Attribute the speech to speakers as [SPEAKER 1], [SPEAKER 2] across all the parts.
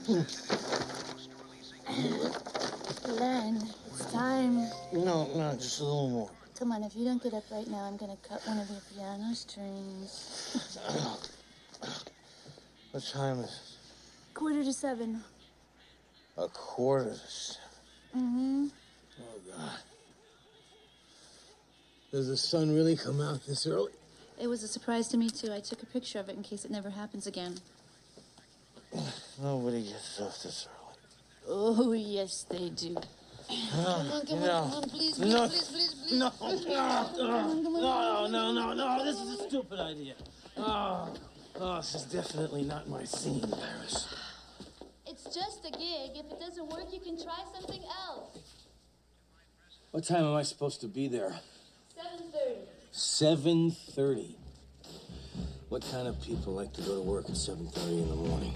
[SPEAKER 1] Len, it's time.
[SPEAKER 2] No, just a little more.
[SPEAKER 1] Come on, if you don't get up right now, I'm gonna cut one of your piano strings.
[SPEAKER 2] What time is it?
[SPEAKER 1] 6:45.
[SPEAKER 2] 6:45.
[SPEAKER 1] Mm-hmm.
[SPEAKER 2] Oh, God. Does the sun really come out this early?
[SPEAKER 1] It was a surprise to me, too. I took a picture of it in case it never happens again.
[SPEAKER 2] Nobody gets up this early.
[SPEAKER 1] Oh, yes, they do. Come on, please,
[SPEAKER 2] No.
[SPEAKER 1] please.
[SPEAKER 2] No, this is a stupid idea. Oh, this is definitely not my scene, Paris.
[SPEAKER 1] It's just a gig. If it doesn't work, you can try something else.
[SPEAKER 2] What time am I supposed to be there?
[SPEAKER 1] 7:30.
[SPEAKER 2] 7:30. What kind of people like to go to work at 7:30 in the morning?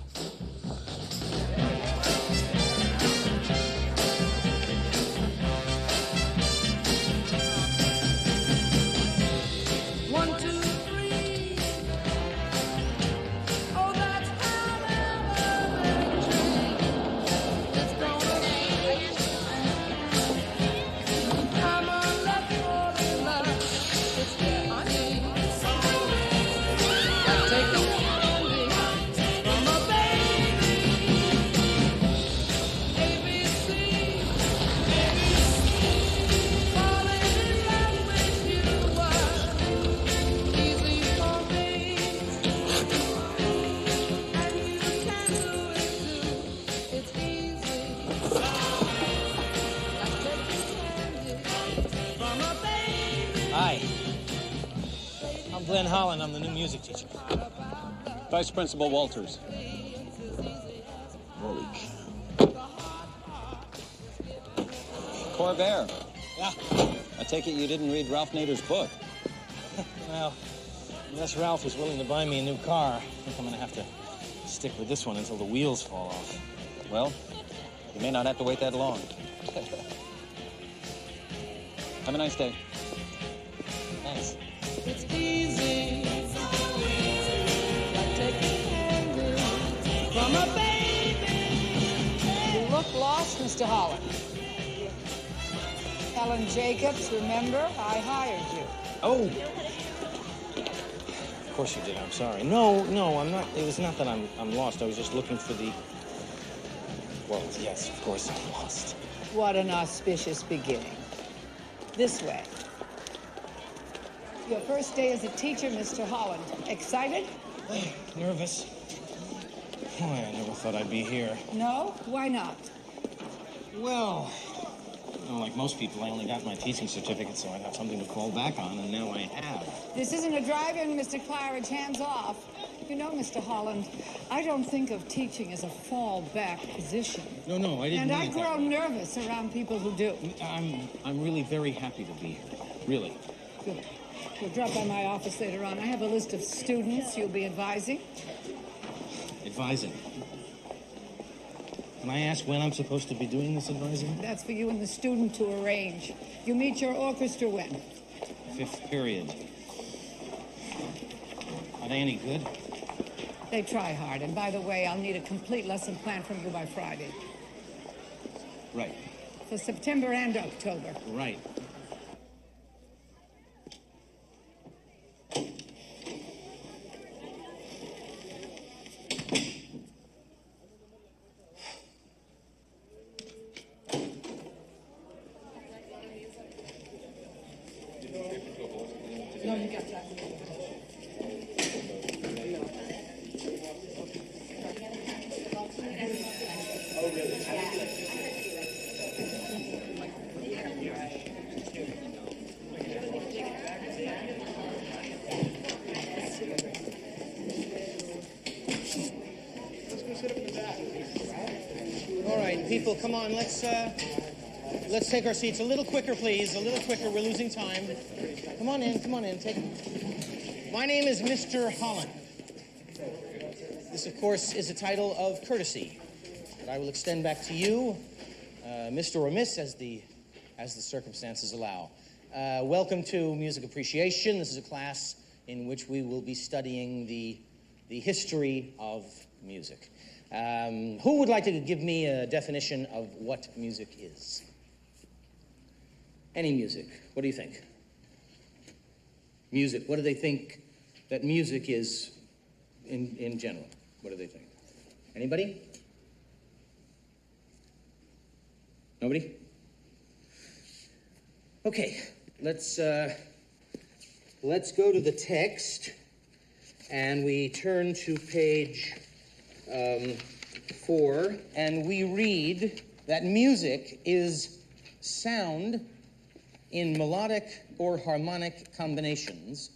[SPEAKER 2] Glenn Holland, I'm the new music teacher.
[SPEAKER 3] Vice Principal Walters.
[SPEAKER 2] Holy cow.
[SPEAKER 3] Corvair.
[SPEAKER 2] Yeah.
[SPEAKER 3] I take it you didn't read Ralph Nader's book.
[SPEAKER 2] Well, unless Ralph is willing to buy me a new car, I think I'm going to have to stick with this one until the wheels fall off.
[SPEAKER 3] Well, you may not have to wait that long. Have a nice day.
[SPEAKER 2] Thanks.
[SPEAKER 4] It's easy, like taking candy from a baby.
[SPEAKER 5] You look lost, Mr. Holland. Helen Jacobs, remember, I hired you.
[SPEAKER 2] Oh! Of course you did, I'm sorry. No, I'm not. It was not that I'm lost. I was just looking for the... Well, yes, of course I'm lost.
[SPEAKER 5] What an auspicious beginning. This way. Your first day as a teacher, Mr. Holland. Excited?
[SPEAKER 2] Nervous. Boy, I never thought I'd be here.
[SPEAKER 5] No? Why not?
[SPEAKER 2] Well, like most people, I only got my teaching certificate so I'd have something to fall back on, and now I have.
[SPEAKER 5] This isn't a drive-in, Mr. Claridge. Hands off. You know, Mr. Holland, I don't think of teaching as a fallback position.
[SPEAKER 2] No, I didn't
[SPEAKER 5] And
[SPEAKER 2] mean
[SPEAKER 5] I
[SPEAKER 2] it
[SPEAKER 5] grow
[SPEAKER 2] that way.
[SPEAKER 5] nervous around people who do.
[SPEAKER 2] I'm really very happy to be here. Really.
[SPEAKER 5] Good. We'll drop by my office later on. I have a list of students you'll be advising.
[SPEAKER 2] Advising. Can I ask when I'm supposed to be doing this advising?
[SPEAKER 5] That's for you and the student to arrange. You meet your orchestra when?
[SPEAKER 2] 5th period. Are they any good?
[SPEAKER 5] They try hard. And by the way, I'll need a complete lesson plan from you by Friday.
[SPEAKER 2] Right.
[SPEAKER 5] For September and October.
[SPEAKER 2] Right.
[SPEAKER 5] No, you got that.
[SPEAKER 6] All right, people, come on, let's take our seats a little quicker, please. A little quicker, we're losing time. Come on in, My name is Mr. Holland. This, of course, is a title of courtesy that I will extend back to you, Mr. or Miss, as the circumstances allow. Welcome to Music Appreciation. This is a class in which we will be studying the history of music. Who would like to give me a definition of what music is? Any music. What do you think? Music. What do they think that music is in general? What do they think? Anybody? Nobody? Okay, let's go to the text, and we turn to page 4, and we read that music is sound in melodic or harmonic combinations,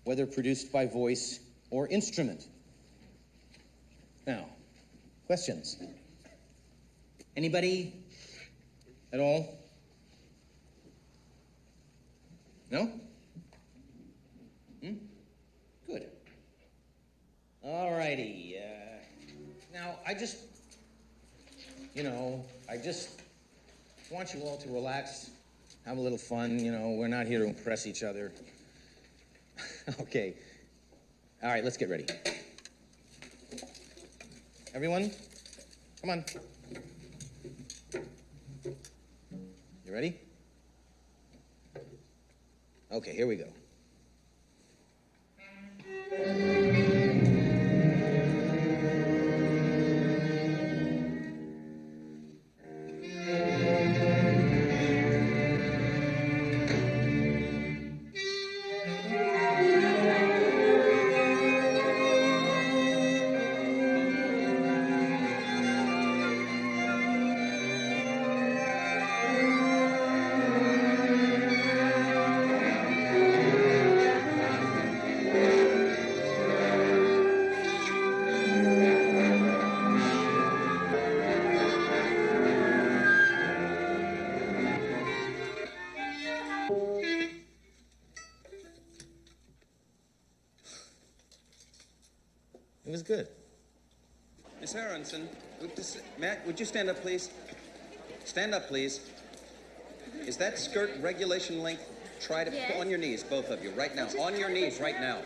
[SPEAKER 6] whether produced by voice or instrument. Now, questions? Anybody at all? No? Good. All righty. Now, I just want you all to relax, have a little fun. We're not here to impress each other. Okay. All right, let's get ready. Everyone, come on. You ready? Okay, here we go. It was good.
[SPEAKER 3] Miss Aronson, Matt, would you stand up, please? Stand up, please. Is that skirt regulation length? Try to
[SPEAKER 1] Yes.
[SPEAKER 3] on your knees, both of you, right now. On your knees, right now.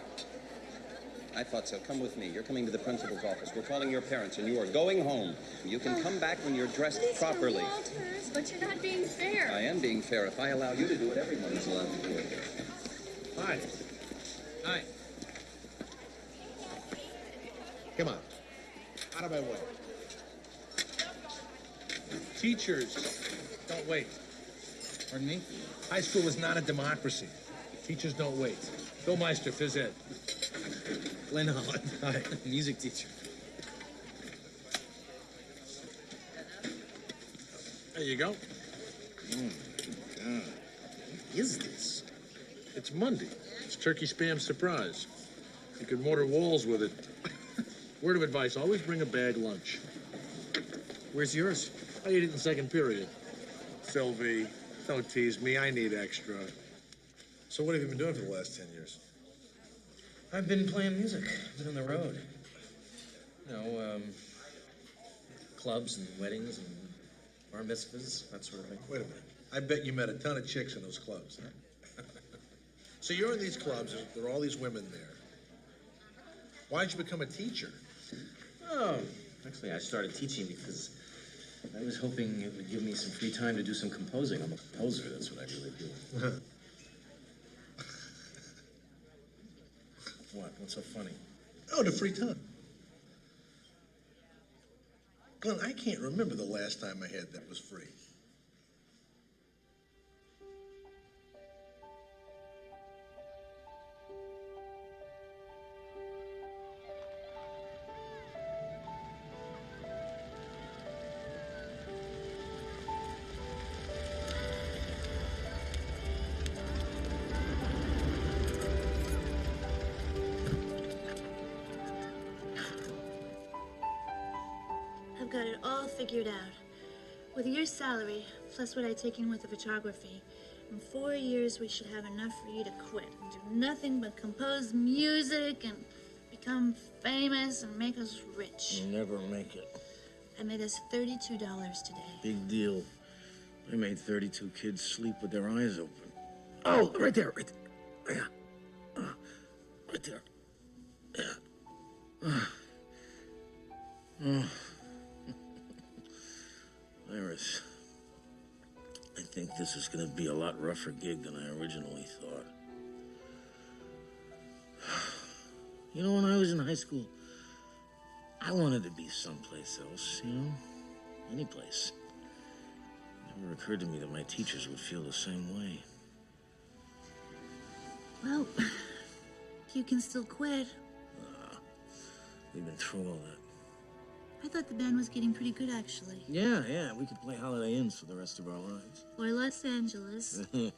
[SPEAKER 3] I thought so. Come with me. You're coming to the principal's office. We're calling your parents, and you are going home. You can come back when you're dressed properly.
[SPEAKER 1] Walters, but you're not being fair.
[SPEAKER 3] I am being fair. If I allow you to do it, everyone is allowed to do it.
[SPEAKER 7] Hi. Hi. Come on. Out of my way. Teachers, don't wait.
[SPEAKER 2] Pardon me?
[SPEAKER 7] High school is not a democracy. Teachers don't wait. Bill Meister, phys ed.
[SPEAKER 2] Glenn Holland. Hi. Music teacher.
[SPEAKER 7] There you go.
[SPEAKER 2] God. What is this?
[SPEAKER 7] It's Monday. It's turkey spam surprise. You can mortar walls with it. Word of advice, always bring a bag lunch.
[SPEAKER 2] Where's yours?
[SPEAKER 7] I ate it in second period. Sylvie, don't tease me. I need extra. So what have you been doing for the last 10 years?
[SPEAKER 2] I've been playing music. I've been on the road. Clubs and weddings and bar mitzvahs, that sort of thing.
[SPEAKER 7] Wait a minute. I bet you met a ton of chicks in those clubs. Huh? So you're in these clubs, there are all these women there. Why did you become a teacher?
[SPEAKER 2] Oh, actually, I started teaching because I was hoping it would give me some free time to do some composing. I'm a composer, that's what I really do. What? What's so funny?
[SPEAKER 7] Oh, the free time. Glenn, I can't remember the last time I had that was free.
[SPEAKER 1] I've got it all figured out. With your salary, plus what I take in with the photography, in 4 years we should have enough for you to quit and do nothing but compose music and become famous and make us rich.
[SPEAKER 2] You'll never make it.
[SPEAKER 1] I made us $32 today.
[SPEAKER 2] Big deal. I made 32 kids sleep with their eyes open. Oh, right there, right there. Yeah. Right there. Yeah. Oh. Iris, I think this is going to be a lot rougher gig than I originally thought. You know, when I was in high school, I wanted to be someplace else, you know? Any place. It never occurred to me that my teachers would feel the same way.
[SPEAKER 1] Well, you can still quit.
[SPEAKER 2] We've been through all that.
[SPEAKER 1] I thought the band was getting pretty good, actually.
[SPEAKER 2] Yeah, we could play Holiday Inns for the rest of our lives.
[SPEAKER 1] Or Los Angeles.
[SPEAKER 2] I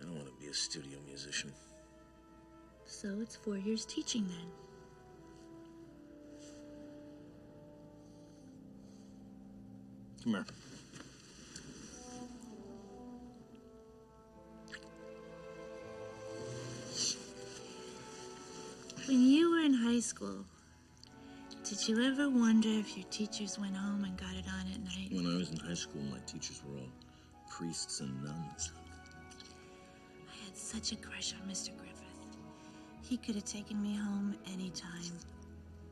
[SPEAKER 2] don't want to be a studio musician.
[SPEAKER 1] So it's 4 years teaching then.
[SPEAKER 2] Come here.
[SPEAKER 1] When you were in high school, did you ever wonder if your teachers went home and got it on at night?
[SPEAKER 2] When I was in high school, my teachers were all priests and nuns.
[SPEAKER 1] I had such a crush on Mr. Griffith. He could have taken me home anytime.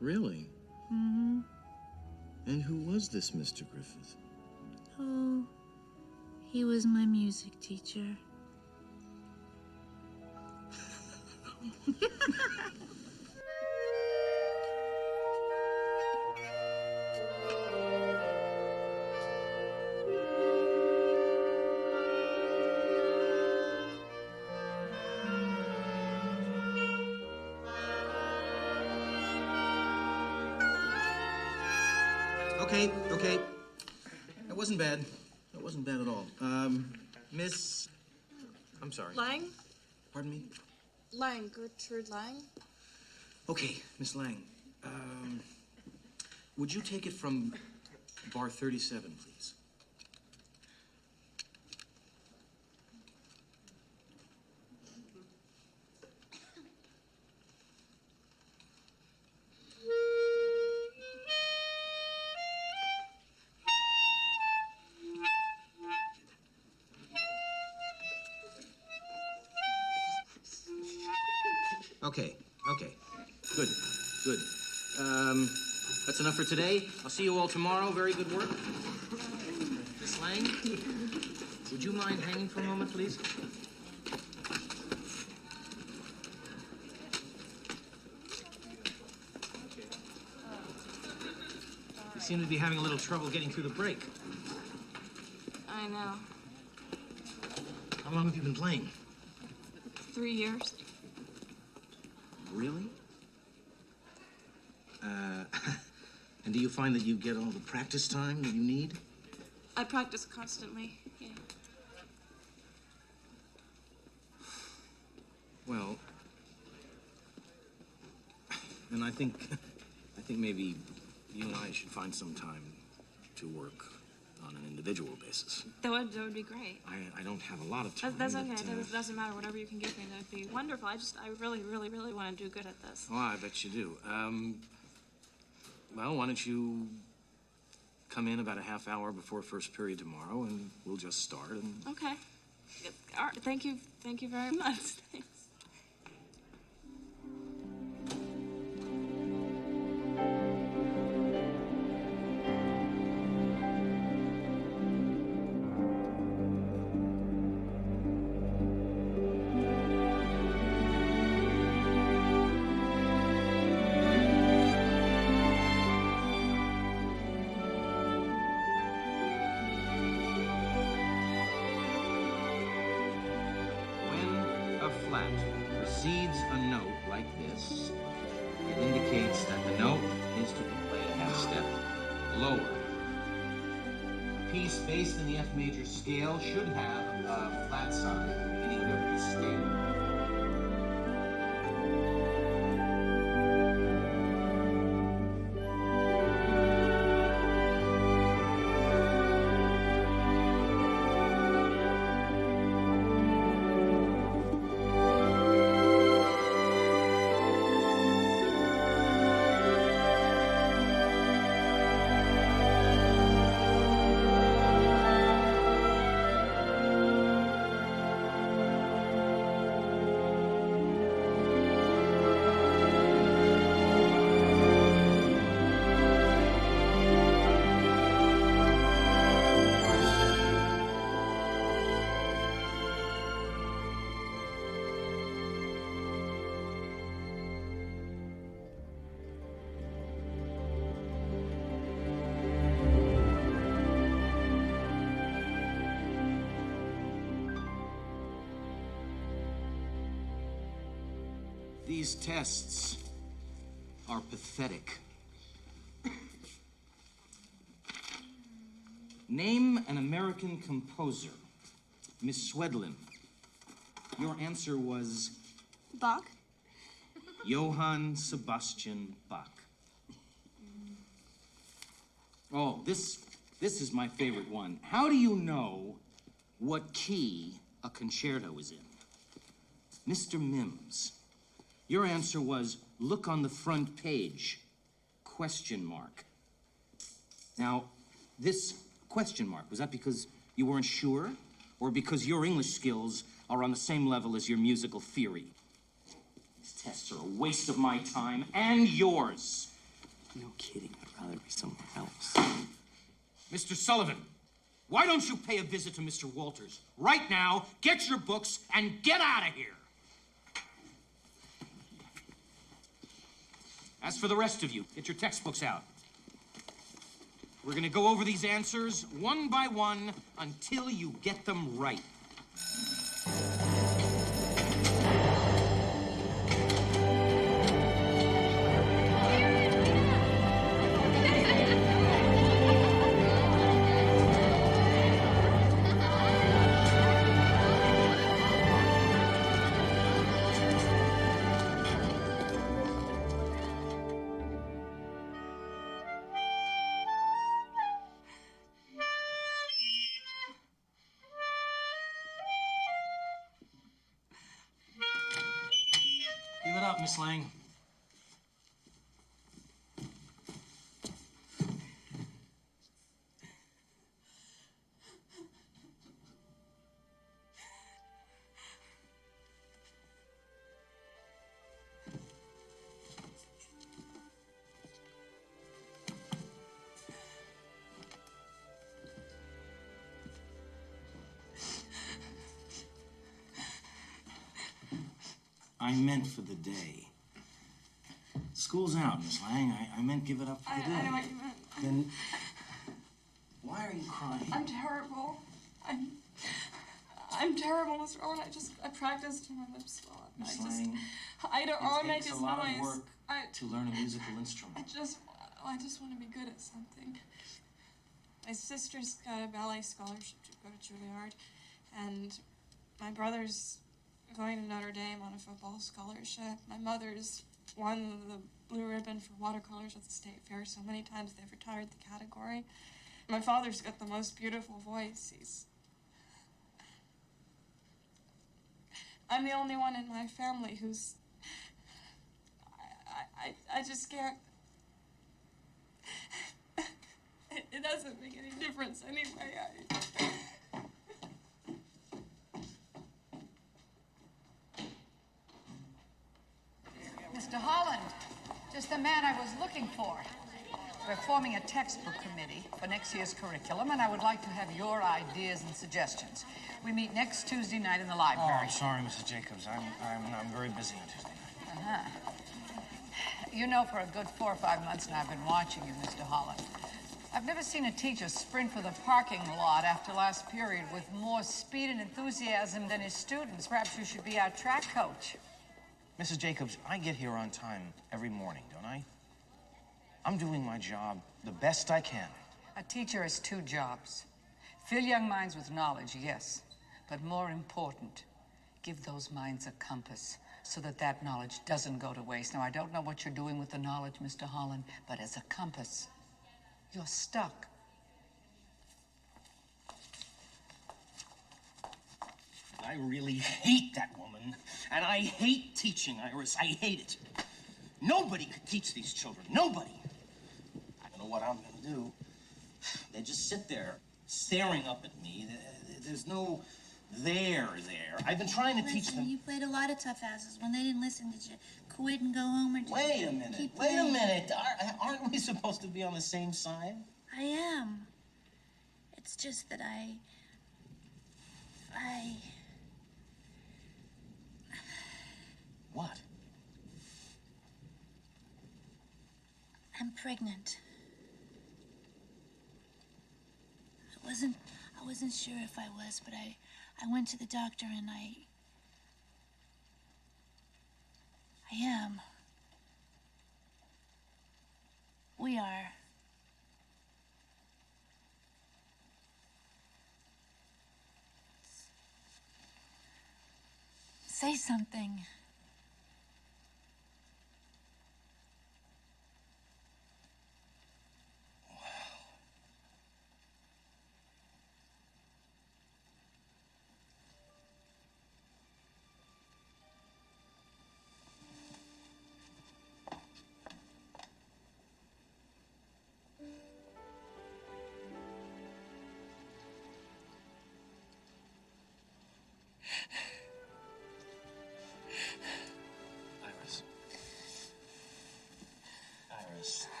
[SPEAKER 2] Really?
[SPEAKER 1] Mm-hmm.
[SPEAKER 2] And who was this Mr. Griffith?
[SPEAKER 1] Oh, he was my music teacher.
[SPEAKER 6] Okay. That wasn't bad. That wasn't bad at all. Miss... I'm sorry.
[SPEAKER 8] Lang?
[SPEAKER 6] Pardon me?
[SPEAKER 8] Lang, Gertrude Lang.
[SPEAKER 6] Okay, Miss Lang. Would you take it from bar 37, please? Okay. Good. That's enough for today. I'll see you all tomorrow. Very good work. Miss Lang, would you mind hanging for a moment, please? You seem to be having a little trouble getting through the break.
[SPEAKER 8] I know.
[SPEAKER 6] How long have you been playing?
[SPEAKER 8] 3 years.
[SPEAKER 6] Really? And do you find that you get all the practice time that you need?
[SPEAKER 8] I practice constantly, yeah.
[SPEAKER 6] Well, and I think maybe you and I should find some time to work on an individual basis.
[SPEAKER 8] That would be great.
[SPEAKER 6] I don't have a lot of time.
[SPEAKER 8] That's okay. It doesn't matter. Whatever you can give me, that'd be wonderful. I really, really, really want to do good at this.
[SPEAKER 6] Oh, I bet you do. Well, why don't you come in about a half hour before first period tomorrow, and we'll just start. And...
[SPEAKER 8] Okay. All right, thank you very much. Thanks.
[SPEAKER 6] Flat precedes a note like this, it indicates that the note is to be played a half step lower. A piece based in the F major scale should have a flat side in either scale.
[SPEAKER 2] These tests are pathetic. Name an American composer. Miss Swedlin. Your answer was
[SPEAKER 8] Bach?
[SPEAKER 2] Johann Sebastian Bach. Oh, this is my favorite one. How do you know what key a concerto is in? Mr. Mims, your answer was look on the front page, question mark. Now, this question mark, was that because you weren't sure? Or because your English skills are on the same level as your musical theory? These tests are a waste of my time and yours.
[SPEAKER 9] No kidding, I'd rather be somewhere else.
[SPEAKER 2] Mr. Sullivan, why don't you pay a visit to Mr. Walters? Right now, get your books and get out of here. As for the rest of you, get your textbooks out. We're gonna go over these answers one by one until you get them right. Give it up, Miss Lang. I meant for the day. School's out, Miss Lang. I meant give it up for the day.
[SPEAKER 8] I know what you meant.
[SPEAKER 2] Then why are you crying?
[SPEAKER 8] I'm terrible. I'm terrible, Mr. Owen. I practiced my lips a lot.
[SPEAKER 2] Miss Lang,
[SPEAKER 8] I don't want to make
[SPEAKER 2] it takes
[SPEAKER 8] this
[SPEAKER 2] a lot
[SPEAKER 8] noise.
[SPEAKER 2] of work to learn a musical instrument.
[SPEAKER 8] I just want to be good at something. My sister's got a ballet scholarship to go to Juilliard, and my brother's going to Notre Dame on a football scholarship. My mother's won the blue ribbon for watercolors at the state fair so many times they've retired the category. My father's got the most beautiful voice. I'm the only one in my family who's... I just can't... It doesn't make any difference anyway.
[SPEAKER 5] Mr. Holland, just the man I was looking for. We're forming a textbook committee for next year's curriculum, and I would like to have your ideas and suggestions. We meet next Tuesday night in the library.
[SPEAKER 2] Oh, I'm sorry, Mrs. Jacobs. I'm very busy on Tuesday night.
[SPEAKER 5] Uh-huh. You know, for a good 4 or 5 months now, I've been watching you, Mr. Holland. I've never seen a teacher sprint for the parking lot after last period with more speed and enthusiasm than his students. Perhaps you should be our track coach.
[SPEAKER 9] Mrs. Jacobs, I get here on time every morning, don't I? I'm doing my job the best I can.
[SPEAKER 5] A teacher has 2 jobs. Fill young minds with knowledge, yes. But more important, give those minds a compass so that that knowledge doesn't go to waste. Now, I don't know what you're doing with the knowledge, Mr. Holland, but as a compass, you're stuck.
[SPEAKER 9] I really hate that woman, and I hate teaching, Iris. I hate it. Nobody could teach these children. Nobody. I don't know what I'm going to do. They just sit there staring up at me. There's no there. I've been trying to teach them.
[SPEAKER 1] You played a lot of tough asses. When they didn't listen, did you quit and go home, or did
[SPEAKER 9] Wait
[SPEAKER 1] you
[SPEAKER 9] a minute.
[SPEAKER 1] keep
[SPEAKER 9] Wait a
[SPEAKER 1] playing?
[SPEAKER 9] minute. Aren't we supposed to be on the same side?
[SPEAKER 1] I am. It's just that
[SPEAKER 9] What?
[SPEAKER 1] I'm pregnant. I wasn't sure if I was, but I went to the doctor and I I am. We are. Say something.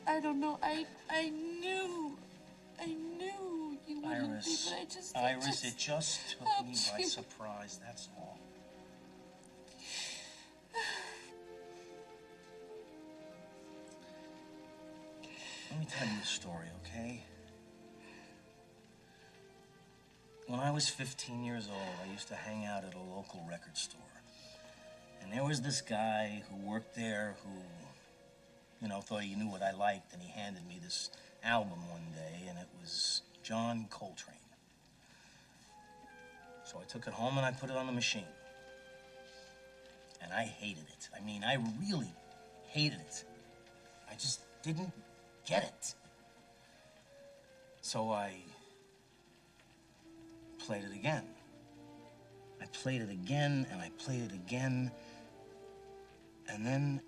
[SPEAKER 1] I don't know. I knew you wouldn't be, but
[SPEAKER 9] Iris, it just took me by surprise, that's all. Let me tell you a story, okay? When I was 15 years old, I used to hang out at a local record store. And there was this guy who worked there who, you know, thought he knew what I liked, and he handed me this album one day, and it was John Coltrane. So I took it home and I put it on the machine. And I hated it. I mean, I really hated it. I just didn't get it. So I played it again. I played it again, and I played it again, and then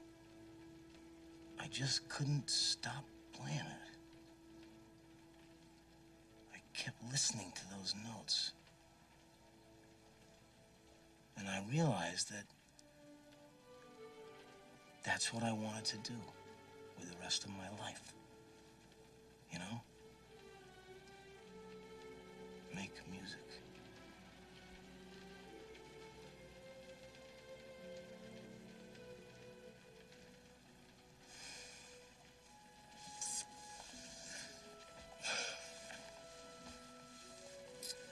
[SPEAKER 9] I just couldn't stop playing it. I kept listening to those notes. And I realized that that's what I wanted to do with the rest of my life. You know? Make music.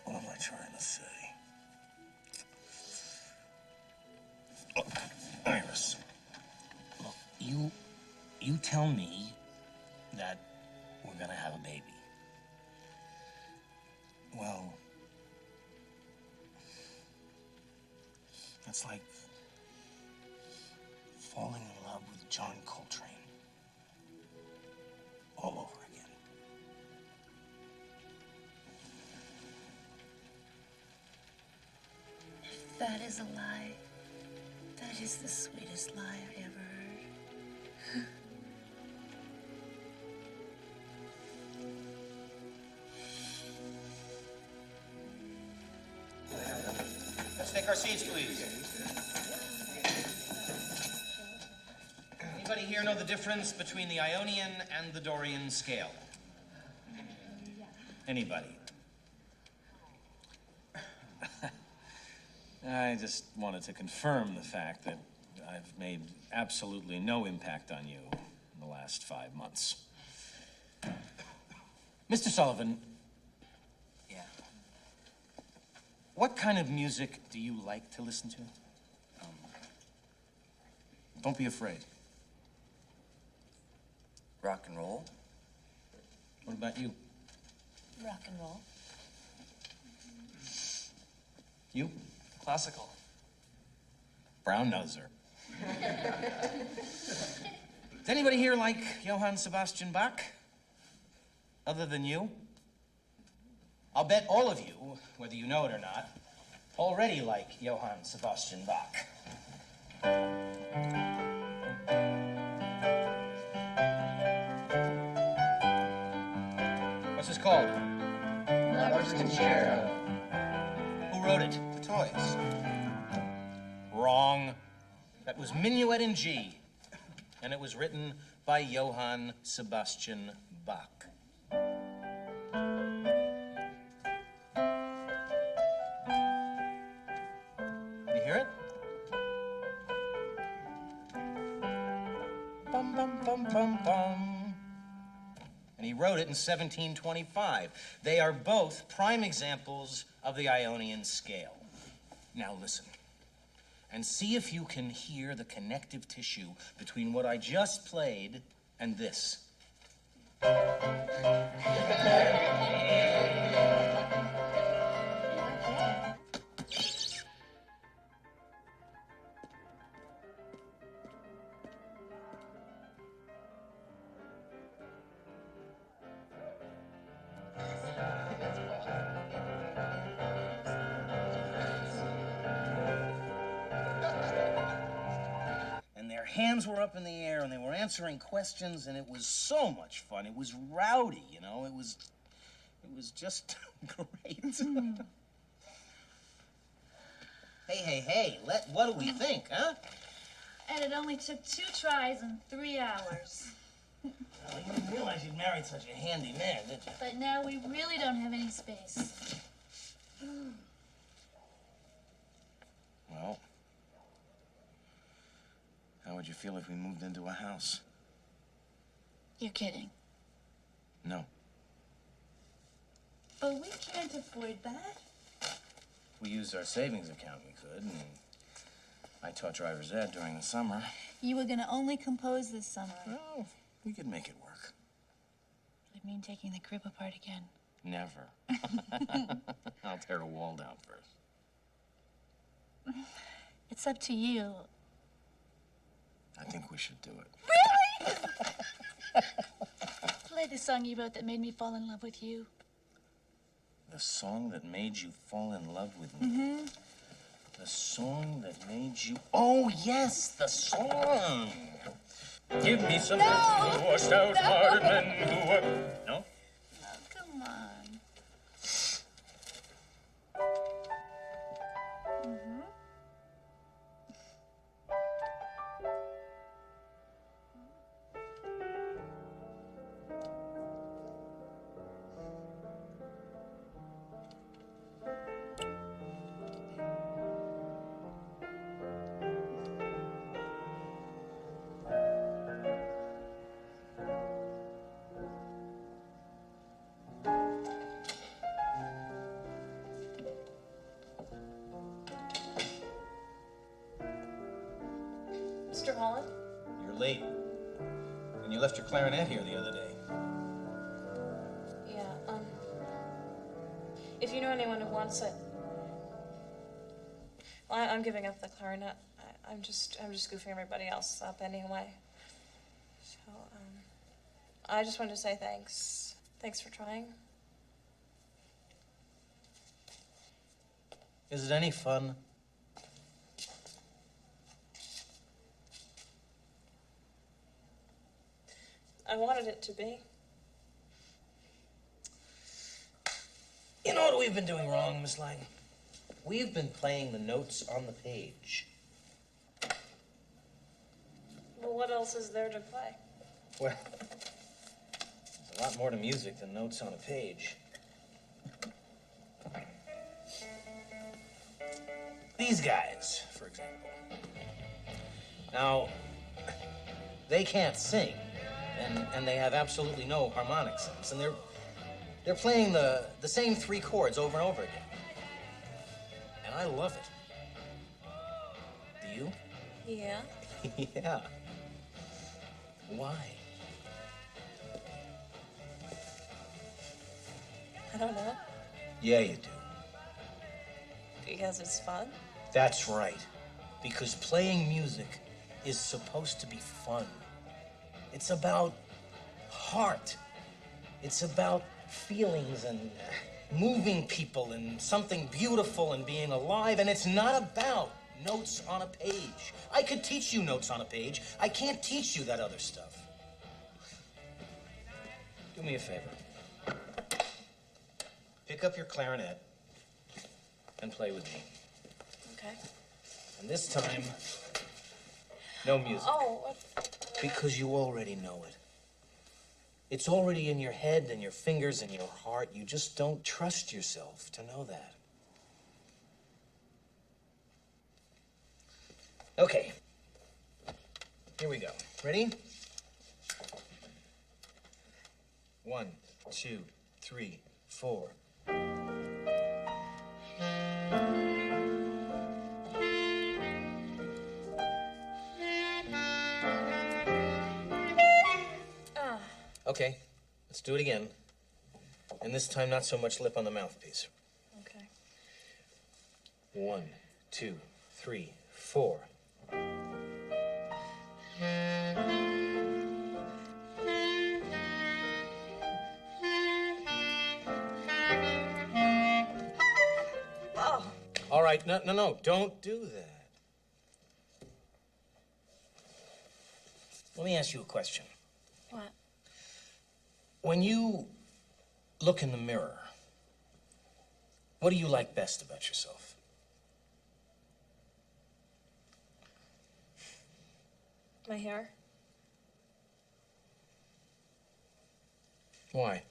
[SPEAKER 9] What am I trying to say? Look, Iris. Look, you tell me that we're gonna have a baby. Well, that's like falling in love with John Coltrane all over again.
[SPEAKER 1] If that is a lie, that is the sweetest lie I ever heard.
[SPEAKER 6] Let's take our seats, please. Anybody here know the difference between the Ionian and the Dorian scale? Anybody?
[SPEAKER 9] I just wanted to confirm the fact that I've made absolutely no impact on you in the last 5 months. Mr. Sullivan.
[SPEAKER 6] Yeah.
[SPEAKER 9] What kind of music do you like to listen to? Don't be afraid.
[SPEAKER 10] Rock and roll.
[SPEAKER 9] What about you?
[SPEAKER 1] Rock and roll.
[SPEAKER 9] You?
[SPEAKER 10] Classical.
[SPEAKER 9] Brown noser. Does anybody here like Johann Sebastian Bach? Other than you? I'll bet all of you, whether you know it or not, already like Johann Sebastian Bach. What's this called?
[SPEAKER 10] Lover's Concerto.
[SPEAKER 9] Who wrote it?
[SPEAKER 10] The Toys.
[SPEAKER 9] Wrong. That was Minuet in G, and it was written by Johann Sebastian Bach. You hear it? Bum, bum, bum, bum, bum. And he wrote it in 1725. They are both prime examples of the Ionian scale. Now listen. and see if you can hear the connective tissue between what I just played and this. Their hands were up in the air and they were answering questions, and it was so much fun. It was rowdy, you know. It was just great. Hey, what do we think, huh?
[SPEAKER 1] And it only took 2 tries and 3 hours.
[SPEAKER 9] Well, you didn't realize you'd married such a handy man, did you?
[SPEAKER 1] But now we really don't have any space.
[SPEAKER 9] Well, how would you feel if we moved into a house?
[SPEAKER 1] You're kidding.
[SPEAKER 9] No.
[SPEAKER 1] But we can't afford that.
[SPEAKER 9] If we used our savings account, we could, and I taught driver's ed during the summer.
[SPEAKER 1] You were gonna only compose this summer.
[SPEAKER 9] Well, we could make it work.
[SPEAKER 1] I mean taking the crib apart again.
[SPEAKER 9] Never. I'll tear a wall down first.
[SPEAKER 1] It's up to you.
[SPEAKER 9] I think we should do it.
[SPEAKER 1] Really? Play the song you wrote that made me fall in love with you.
[SPEAKER 9] The song that made you fall in love with me?
[SPEAKER 1] Mm-hmm.
[SPEAKER 9] The song that made you... Oh, yes, the song! Give me some washed out hearted men who were... No?
[SPEAKER 1] Oh, come on. Mm-hmm.
[SPEAKER 8] Mr. Holland?
[SPEAKER 9] You're late. And you left your clarinet here the other day.
[SPEAKER 8] Yeah, if you know anyone who wants it. Well, I'm giving up the clarinet. I'm just goofing everybody else up anyway. So, I just wanted to say thanks. Thanks for trying.
[SPEAKER 9] Is it any fun?
[SPEAKER 8] I wanted it to be.
[SPEAKER 9] You know what we've been doing wrong, Miss Lang? We've been playing the notes on the page.
[SPEAKER 8] Well, what else is there to play?
[SPEAKER 9] Well, there's a lot more to music than notes on a page. These guys, for example. Now, they can't sing, and they have absolutely no harmonic sense, and they're playing the same 3 chords over and over again. And I love it. Do you?
[SPEAKER 8] Yeah.
[SPEAKER 9] Yeah. Why?
[SPEAKER 8] I don't know.
[SPEAKER 9] Yeah, you do.
[SPEAKER 8] Because it's fun?
[SPEAKER 9] That's right. Because playing music is supposed to be fun. It's about heart. It's about feelings and moving people and something beautiful and being alive. And it's not about notes on a page. I could teach you notes on a page. I can't teach you that other stuff. Do me a favor. Pick up your clarinet and play with me.
[SPEAKER 8] Okay.
[SPEAKER 9] And this time, no music.
[SPEAKER 8] Oh, what?
[SPEAKER 9] Because you already know it. It's already in your head and your fingers and your heart. You just don't trust yourself to know that. Okay. Here we go. Ready? 1, 2, 3, 4.
[SPEAKER 2] Okay, let's do it again. And this time, not so much lip on the mouthpiece.
[SPEAKER 8] Okay.
[SPEAKER 2] 1, 2, 3, 4.
[SPEAKER 8] Oh.
[SPEAKER 2] All right, no, don't do that. Let me ask you a question.
[SPEAKER 8] What?
[SPEAKER 2] When you look in the mirror, what do you like best about yourself?
[SPEAKER 8] My hair.
[SPEAKER 2] Why?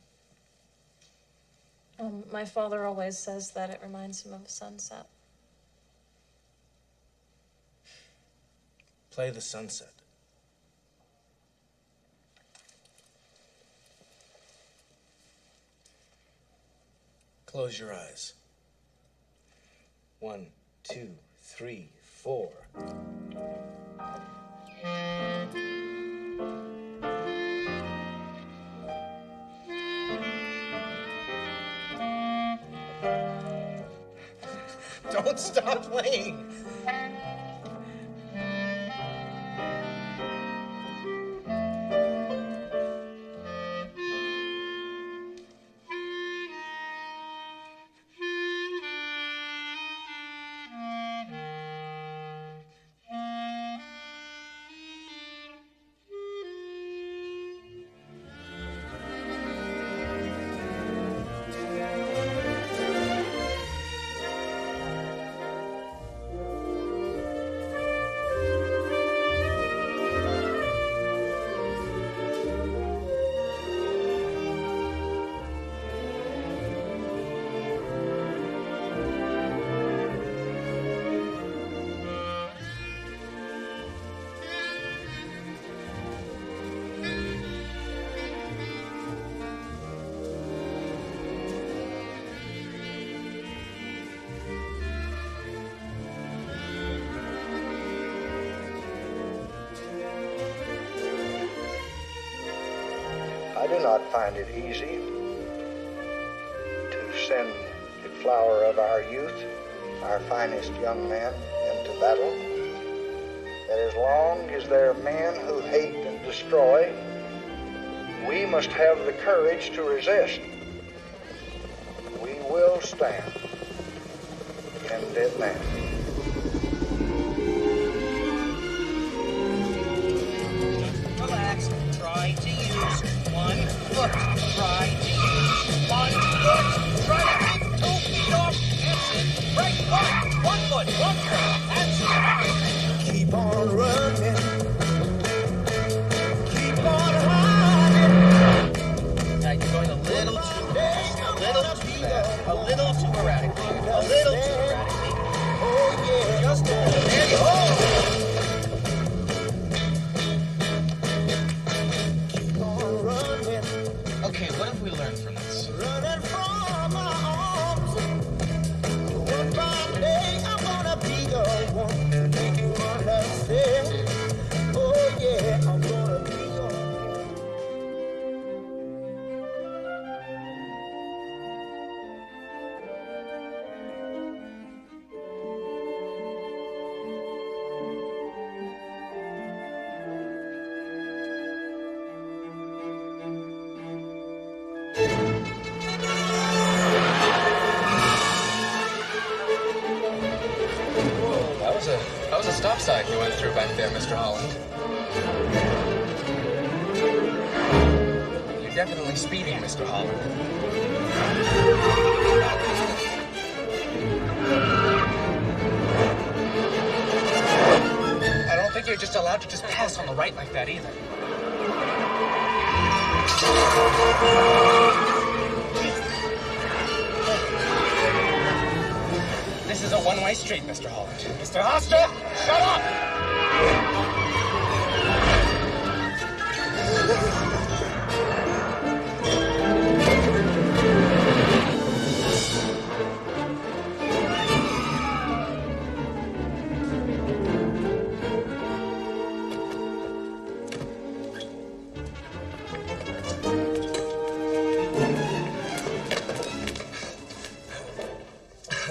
[SPEAKER 8] My father always says that it reminds him of a sunset.
[SPEAKER 2] Play the sunset. Close your eyes. 1, 2, 3, 4. Don't stop playing.
[SPEAKER 11] I do not find it easy to send the flower of our youth, our finest young man, into battle. That as long as there are men who hate and destroy, we must have the courage to resist. We will stand in dead man.
[SPEAKER 9] Relax. Try to use one foot. Try to use one foot. Try to keep 2 feet off. That's it. Right foot. 1 foot. 1 foot. That's it.
[SPEAKER 4] Keep on running. Keep on hiding.
[SPEAKER 9] Now you're going a little too fast. A little too fast. A little too erratically. A little too erratically.
[SPEAKER 4] Oh yeah.
[SPEAKER 9] Just there you go. Okay, what have we learned from this?
[SPEAKER 4] Running from my arms. One fine day I'm gonna be the one to make you understand. Oh yeah, I'm gonna be the one.
[SPEAKER 10] That was a stop sign you went through back there, Mr. Holland. You're definitely speeding, Mr. Holland. I don't think you're just allowed to just pass on the right like that either. This is a one-way street, Mr. Holland. Mr. Hoster, shut up!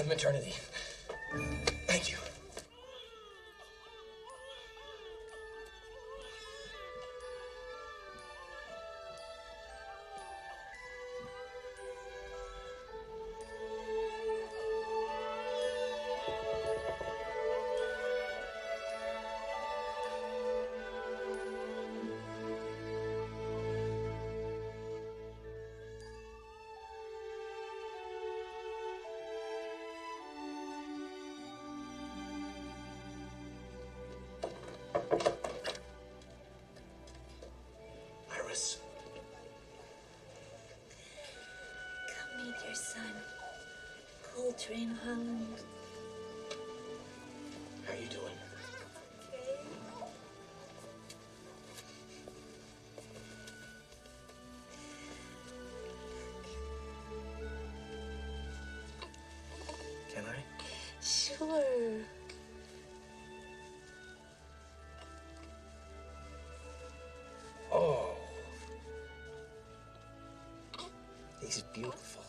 [SPEAKER 10] Maternity. Thank you.
[SPEAKER 1] Come meet your son, Coltrane Holland.
[SPEAKER 10] How are you doing? Can I?
[SPEAKER 1] Sure.
[SPEAKER 10] Oh. He's beautiful.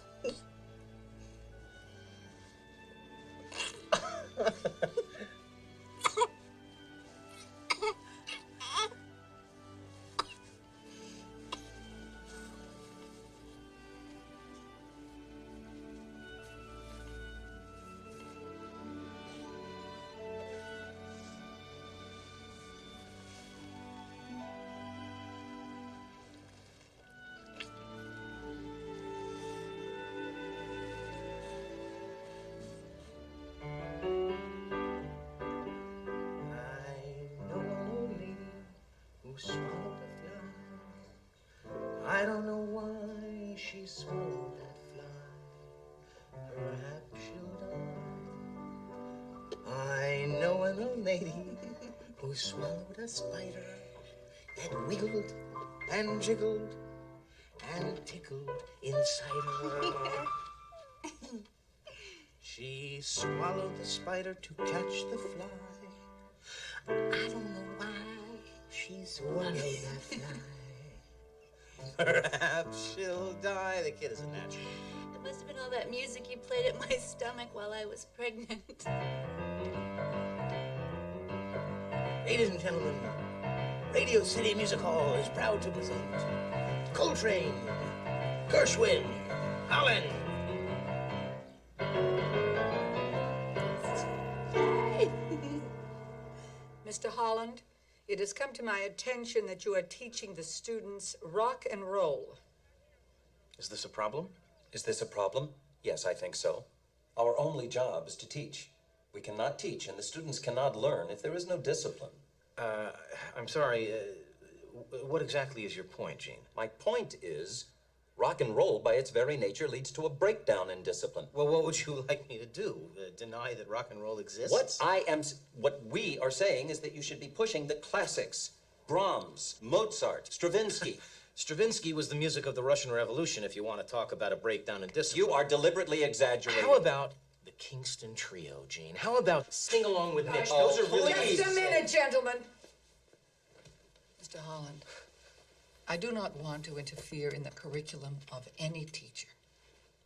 [SPEAKER 11] who swallowed a fly. I don't know why she swallowed that fly. Perhaps she'll die. I know an old lady who swallowed a spider that wiggled and jiggled and tickled inside her. She swallowed the spider to catch the fly. I don't know why she swallowed that fly. Perhaps she'll die. The kid is a natural.
[SPEAKER 1] It must have been all that music you played at my stomach while I was pregnant.
[SPEAKER 11] Ladies and gentlemen, Radio City Music Hall is proud to present Coltrane, Gershwin, Holland.
[SPEAKER 5] Mr. Holland, it has come to my attention that you are teaching the students rock and roll.
[SPEAKER 12] Is this a problem? Is this a problem? Yes, I think so. Our only job is to teach. We cannot teach, and the students cannot learn if there is no discipline.
[SPEAKER 2] I'm sorry, what exactly is your point, Gene?
[SPEAKER 12] My point is, rock and roll, by its very nature, leads to a breakdown in discipline.
[SPEAKER 2] Well, what would you like me to do? Deny that rock and roll exists?
[SPEAKER 12] What we are saying is that you should be pushing the classics. Brahms, Mozart, Stravinsky.
[SPEAKER 2] Stravinsky was the music of the Russian Revolution, if you want to talk about a breakdown in discipline.
[SPEAKER 12] You are deliberately exaggerating.
[SPEAKER 2] How about the Kingston Trio, Gene? How about Sing Along with Mitch? Those are really...
[SPEAKER 5] Just a minute, gentlemen. Mr. Holland, I do not want to interfere in the curriculum of any teacher.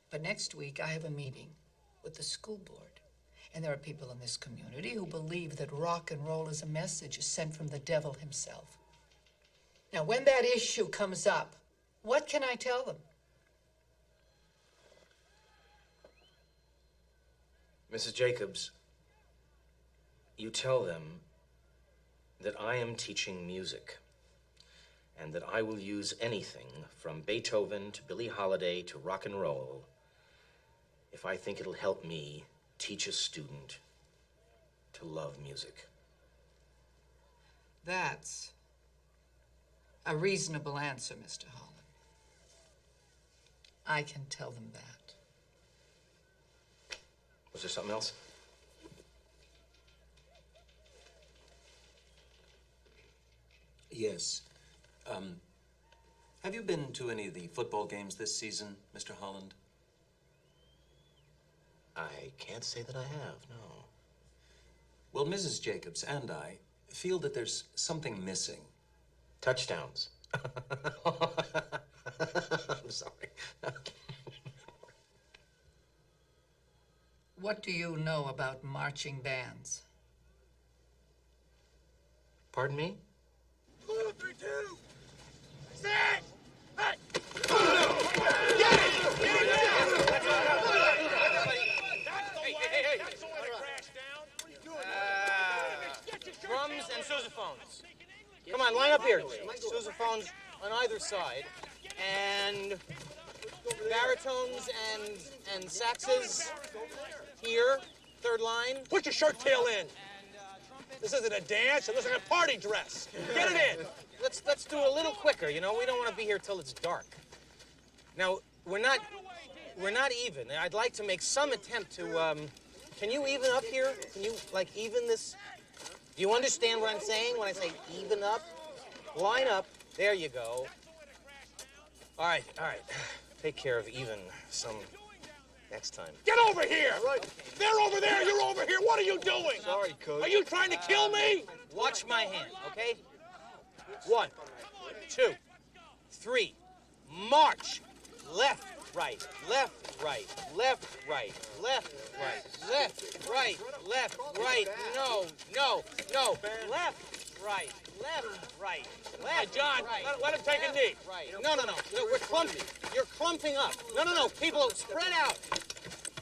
[SPEAKER 5] But next week, I have a meeting with the school board. And there are people in this community who believe that rock and roll is a message sent from the devil himself. Now, when that issue comes up, what can I tell them?
[SPEAKER 2] Mrs. Jacobs, you tell them that I am teaching music, and that I will use anything from Beethoven to Billie Holiday to rock and roll if I think it'll help me teach a student to love music.
[SPEAKER 5] That's a reasonable answer, Mr. Holland. I can tell them that.
[SPEAKER 2] Was there something else?
[SPEAKER 12] Yes. Have you been to any of the football games this season, Mr. Holland?
[SPEAKER 2] I can't say that I have, no.
[SPEAKER 12] Well, Mrs. Jacobs and I feel that there's something missing.
[SPEAKER 2] Touchdowns. I'm sorry.
[SPEAKER 5] What do you know about marching bands?
[SPEAKER 12] Pardon me?
[SPEAKER 10] 1, 3, 2, 6! Hey!
[SPEAKER 6] Hey. Drums and sousaphones. Come on, line up here. Sousaphones on either side. And baritones and saxes here, third line.
[SPEAKER 10] Put your shirt tail in. This isn't a dance, it looks like a party dress. Get it in.
[SPEAKER 6] Let's do it a little quicker, you know? We don't want to be here till it's dark. Now, we're not even. I'd like to make some attempt to, can you even up here? Can you, like, even this? Do you understand what I'm saying when I say even up? Line up. There you go. All right. Take care of even some next time.
[SPEAKER 10] Get over here! They're over there, you're over here. What are you doing?
[SPEAKER 6] Sorry, Coach.
[SPEAKER 10] Are you trying to kill me?
[SPEAKER 6] Watch my hand, okay? 1, 2, 3. March. Left, right, left, right, left, right, left, right, left, right, left, right. No. Left, right, left,
[SPEAKER 10] John,
[SPEAKER 6] right.
[SPEAKER 10] let him take a knee.
[SPEAKER 6] Right. No, we're clumping. You're clumping up. No. People, spread out.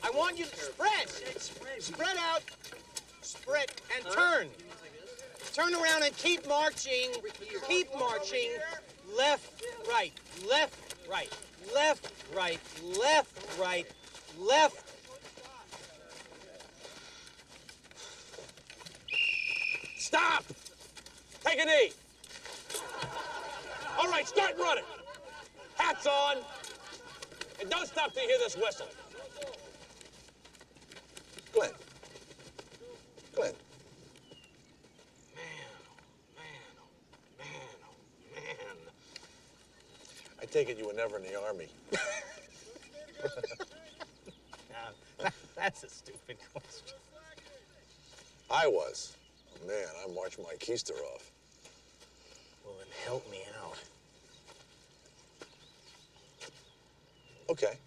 [SPEAKER 6] I want you to spread. Spread out. Spread and turn. Turn around and keep marching. Keep marching. Left, right, left, right, left, right, left, right, left.
[SPEAKER 10] Stop! Take a knee. All right, start running. Hats on. And don't stop till you hear this whistle.
[SPEAKER 7] Glenn.
[SPEAKER 10] Man.
[SPEAKER 7] I take it you were never in the Army.
[SPEAKER 6] That's a stupid question.
[SPEAKER 7] I was. Oh, man, I marched my keister off.
[SPEAKER 6] Well, then help me out.
[SPEAKER 7] Okay.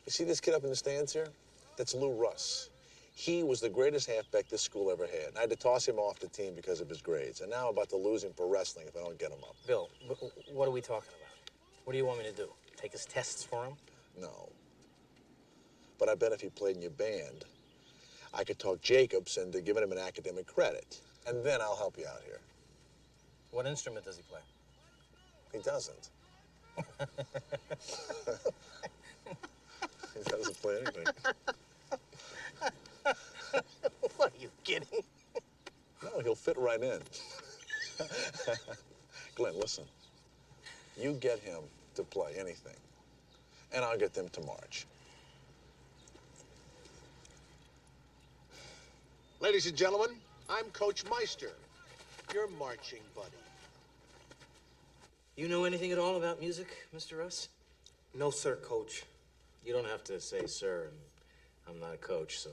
[SPEAKER 7] You see this kid up in the stands here? That's Lou Russ. He was the greatest halfback this school ever had. And I had to toss him off the team because of his grades. And now I'm about to lose him for wrestling if I don't get him up.
[SPEAKER 6] Bill, what are we talking about? What do you want me to do? Take his tests for him?
[SPEAKER 7] No. But I bet if he played in your band, I could talk Jacobs into giving him an academic credit. And then I'll help you out here.
[SPEAKER 6] What instrument does he play?
[SPEAKER 7] He doesn't. He doesn't play anything.
[SPEAKER 6] What, are you kidding?
[SPEAKER 7] No, he'll fit right in. Glenn, listen. You get him to play anything, and I'll get them to march.
[SPEAKER 13] Ladies and gentlemen, I'm Coach Meister, your marching buddy.
[SPEAKER 2] You know anything at all about music, Mr. Russ?
[SPEAKER 12] No, sir, Coach.
[SPEAKER 2] You don't have to say sir, and I'm not a coach, so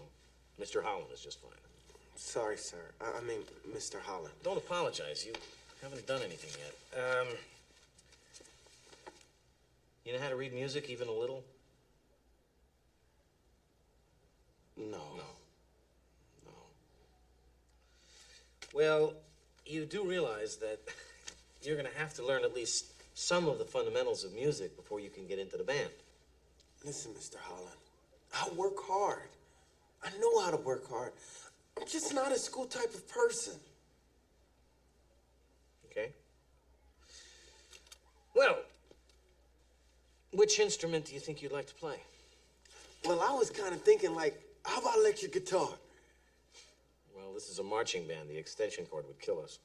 [SPEAKER 2] Mr. Holland is just fine.
[SPEAKER 12] Sorry, sir. I mean, Mr. Holland.
[SPEAKER 2] Don't apologize. You haven't done anything yet. You know how to read music, even a little?
[SPEAKER 12] No.
[SPEAKER 2] Well, you do realize that you're going to have to learn at least some of the fundamentals of music before you can get into the band.
[SPEAKER 12] Listen, Mr. Holland, I work hard. I know how to work hard. I'm just not a school type of person.
[SPEAKER 2] Okay. Well, which instrument do you think you'd like to play?
[SPEAKER 12] Well, I was kind of thinking, like, how about electric guitar?
[SPEAKER 2] Well, this is a marching band. The extension cord would kill us.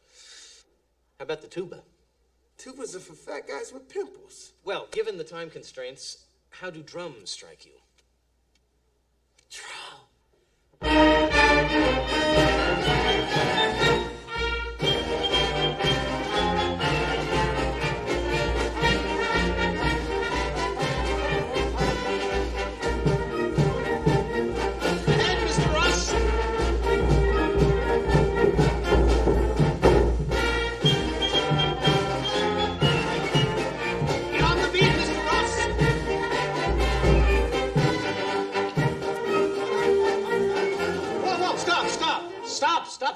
[SPEAKER 2] How about the tuba?
[SPEAKER 12] Tubas are for fat guys with pimples.
[SPEAKER 2] Well, given the time constraints, how do drums strike you?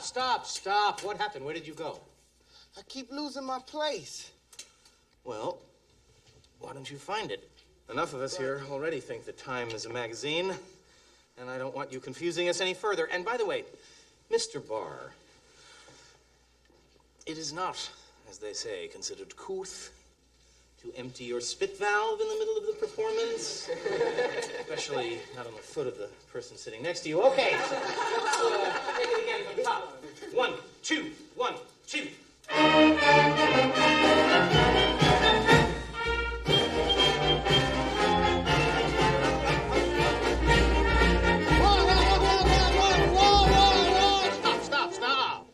[SPEAKER 6] Stop. What happened? Where did you go?
[SPEAKER 10] I keep losing my place.
[SPEAKER 6] Well, why don't you find it? Enough of us here already think that Time is a magazine, and I don't want you confusing us any further. And by the way, Mr. Barr, it is not, as they say, considered couth to empty your spit valve in the middle of the performance, especially not on the foot of the person sitting next to you. Okay, so let's take it again from the top. 1, 2, 1, 2. Stop.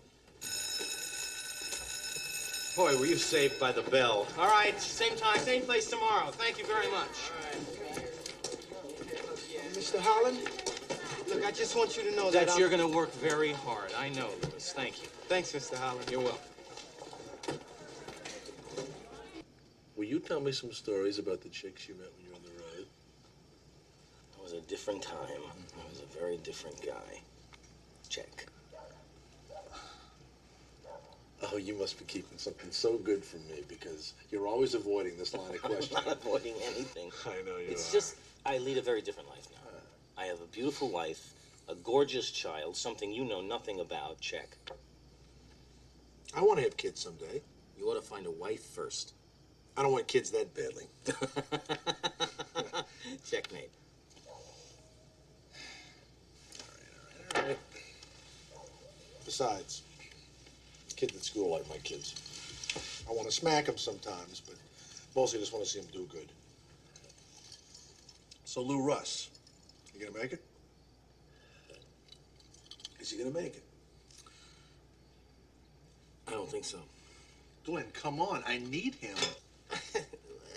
[SPEAKER 6] Boy, were you saved by the bell. All right, same time, same place tomorrow. Thank you very much.
[SPEAKER 10] Mr. Holland, look, I just want you to know that
[SPEAKER 6] you're going to work very hard. I know, Louis. Thank you.
[SPEAKER 10] Thanks, Mr. Holland.
[SPEAKER 6] You're welcome.
[SPEAKER 7] Will you tell me some stories about the chicks you met when you were on the road?
[SPEAKER 2] It was a different time. I was a very different guy. Check.
[SPEAKER 7] Oh, you must be keeping something so good from me because you're always avoiding this line of questioning.
[SPEAKER 2] I'm not avoiding anything.
[SPEAKER 7] I know you
[SPEAKER 2] It's
[SPEAKER 7] are.
[SPEAKER 2] just, I lead a very different life now. I have a beautiful wife, a gorgeous child, something you know nothing about. Check.
[SPEAKER 7] I want to have kids someday.
[SPEAKER 2] You ought to find a wife first.
[SPEAKER 7] I don't want kids that badly.
[SPEAKER 2] Checkmate.
[SPEAKER 7] All right. Besides, kids at school like my kids. I want to smack them sometimes, but mostly just want to see them do good. So Lou Russ, you gonna make it? Is he gonna make it?
[SPEAKER 2] I don't think so.
[SPEAKER 7] Glenn, come on, I need him.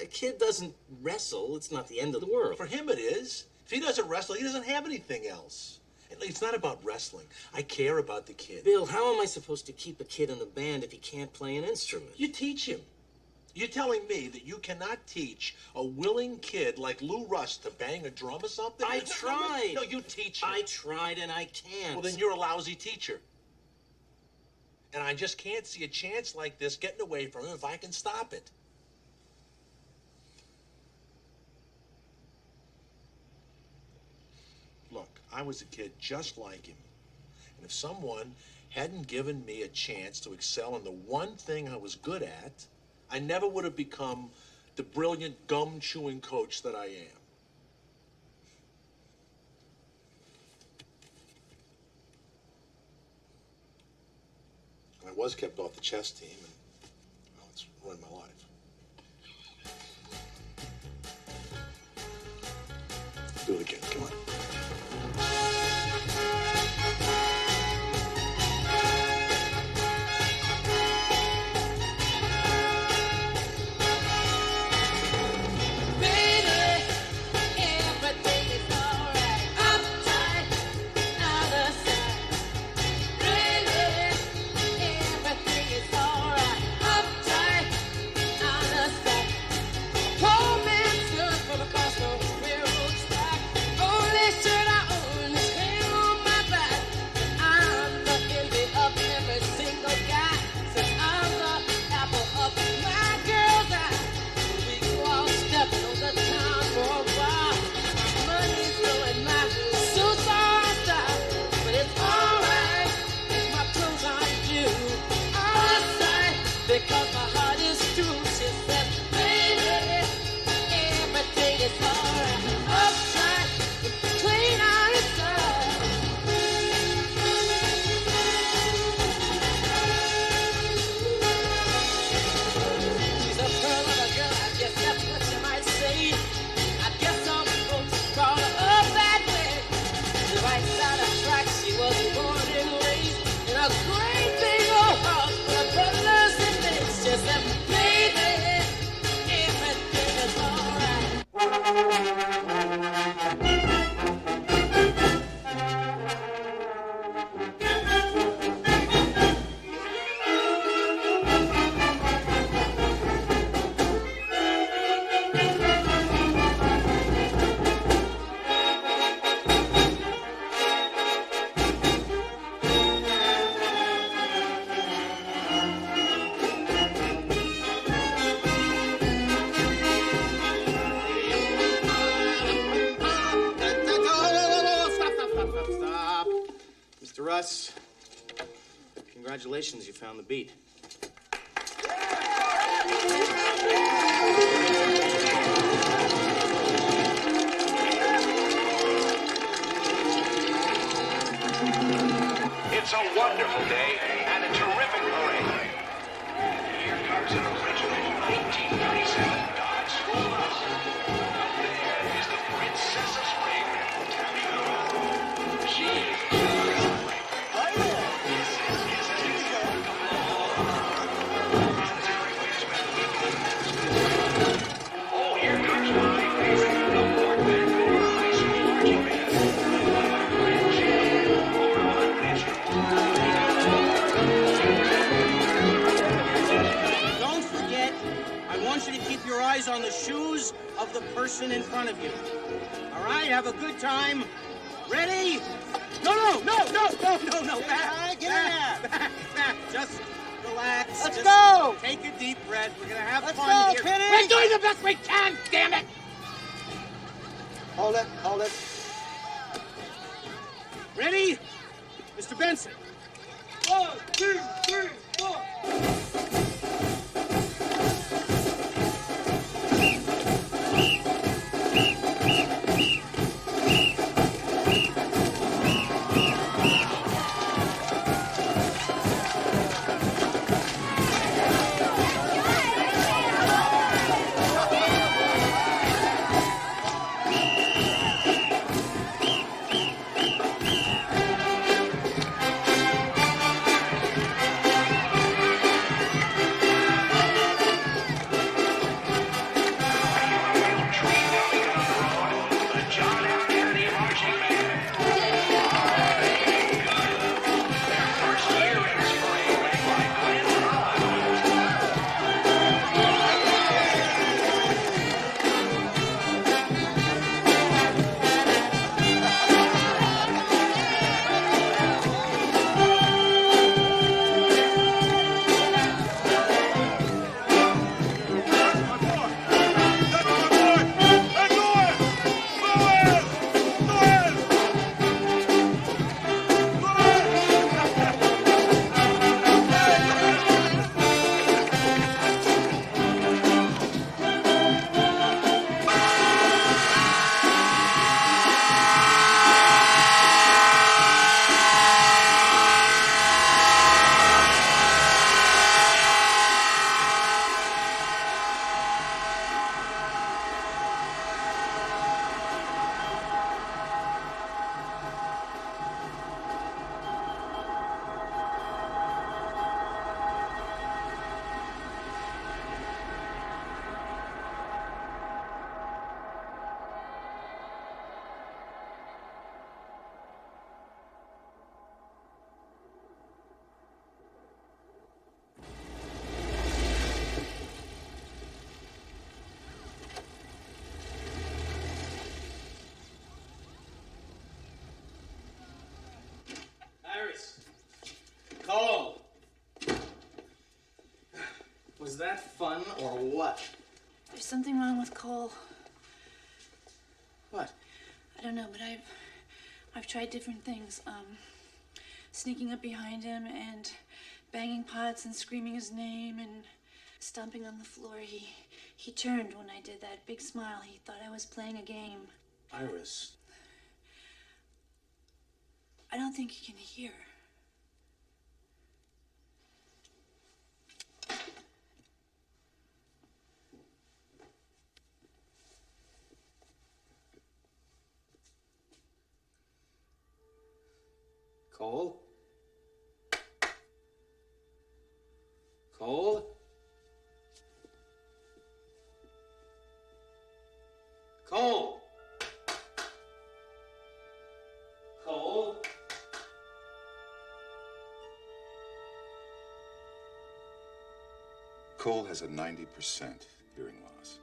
[SPEAKER 2] A kid doesn't wrestle. It's not the end of the world.
[SPEAKER 7] For him it is. If he doesn't wrestle, he doesn't have anything else. It's not about wrestling. I care about the kid.
[SPEAKER 2] Bill, how am I supposed to keep a kid in the band if he can't play an instrument?
[SPEAKER 7] You teach him. You're telling me that you cannot teach a willing kid like Lou Russ to bang a drum or something?
[SPEAKER 2] I tried.
[SPEAKER 7] No, you teach him.
[SPEAKER 2] I tried and I can't.
[SPEAKER 7] Well, then you're a lousy teacher. And I just can't see a chance like this getting away from him if I can stop it. Look, I was a kid just like him. And if someone hadn't given me a chance to excel in the one thing I was good at, I never would have become the brilliant gum-chewing coach that I am. I was kept off the chess team, and well, it's ruined my life. Do it again, come on.
[SPEAKER 6] Russ. Congratulations, you found the beat.
[SPEAKER 14] It's a wonderful day and a terrific parade. Here comes an original 1937 Dodge School Bus. There is the Princess of Spring, Tammy Girl. She is oh, here comes my favorite, the Fort Vancouver High School marching band.
[SPEAKER 6] Don't forget, I want you to keep your eyes on the shoes of the person in front of you. All right, have a good time. Ready? No. Back. Back. Just relax. Let's go. Take a deep breath. We're gonna have fun here. Penny. We're doing the best we can. Damn it. Hold it. Ready? Mr. Benson. 1, 2, 3, 4. Cole! Was that fun or what?
[SPEAKER 1] There's something wrong with Cole.
[SPEAKER 6] What?
[SPEAKER 1] I don't know, but I've tried different things. Sneaking up behind him and banging pots and screaming his name and stomping on the floor. He turned when I did that. Big smile. He thought I was playing a game.
[SPEAKER 6] Iris.
[SPEAKER 1] I don't think he can hear.
[SPEAKER 6] Cole? Cole? Cole? Cole?
[SPEAKER 15] Cole has a 90% hearing loss.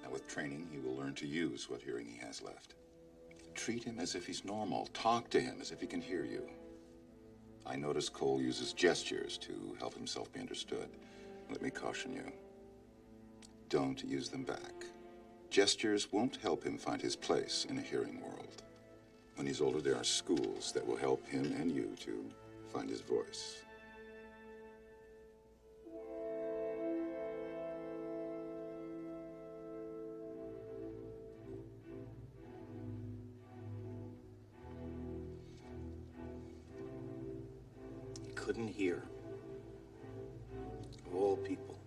[SPEAKER 15] Now, with training, he will learn to use what hearing he has left. Treat him as if he's normal. Talk to him as if he can hear you. I notice Cole uses gestures to help himself be understood. Let me caution you. Don't use them back. Gestures won't help him find his place in a hearing world. When he's older, there are schools that will help him and you to find his voice.
[SPEAKER 9] He couldn't hear. Of all people.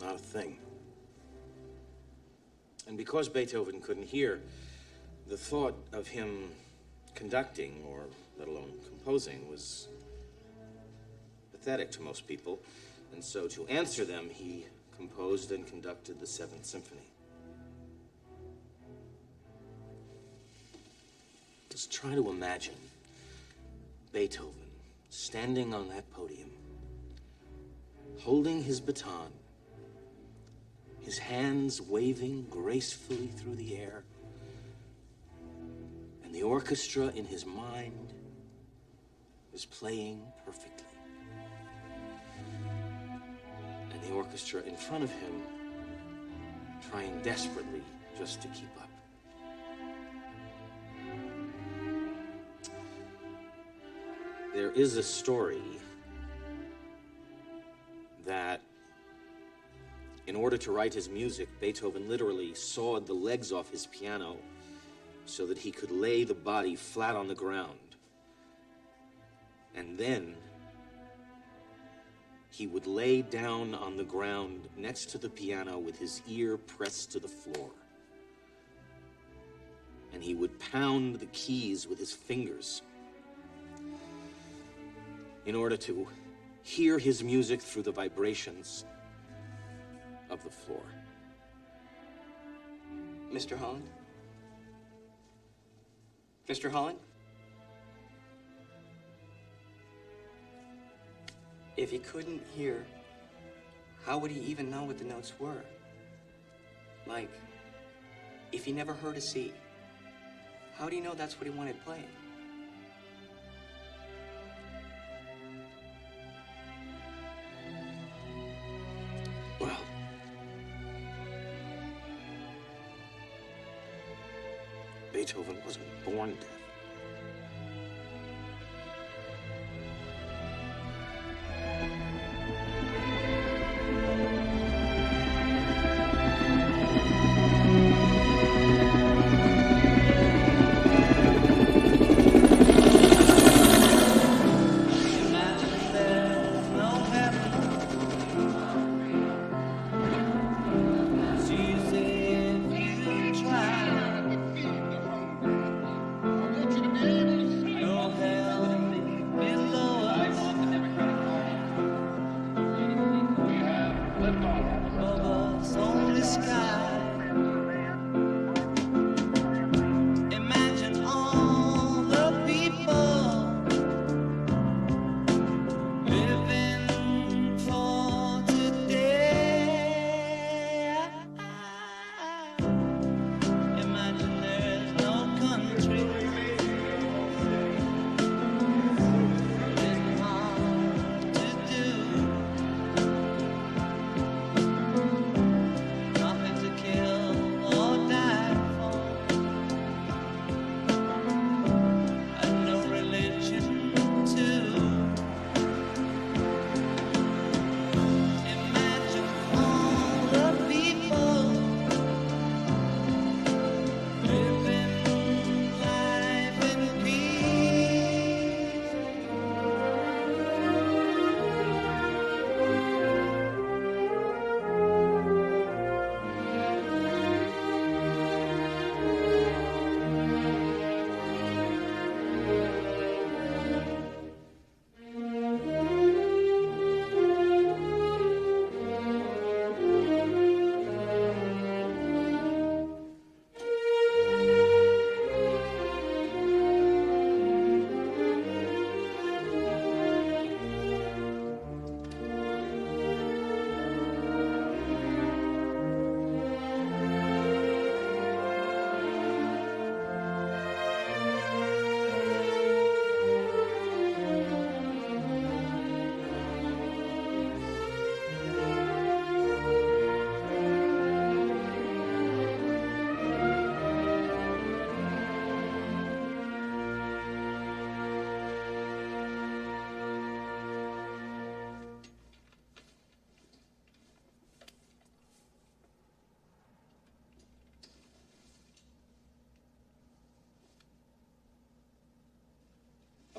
[SPEAKER 9] Not a thing. And because Beethoven couldn't hear, the thought of him conducting, or let alone composing, was pathetic to most people. And so to answer them, he composed and conducted the Seventh Symphony. Just try to imagine Beethoven standing on that podium, holding his baton, his hands waving gracefully through the air, and the orchestra in his mind is playing perfectly. And the orchestra in front of him trying desperately just to keep up. There is a story that in order to write his music, Beethoven literally sawed the legs off his piano so that he could lay the body flat on the ground. And then he would lay down on the ground next to the piano with his ear pressed to the floor. And he would pound the keys with his fingers in order to hear his music through the vibrations of the floor.
[SPEAKER 16] Mr. Holland? Mr. Holland? If he couldn't hear, how would he even know what the notes were? Like, if he never heard a C, how do you know that's what he wanted playing?
[SPEAKER 9] Well, Beethoven wasn't born deaf.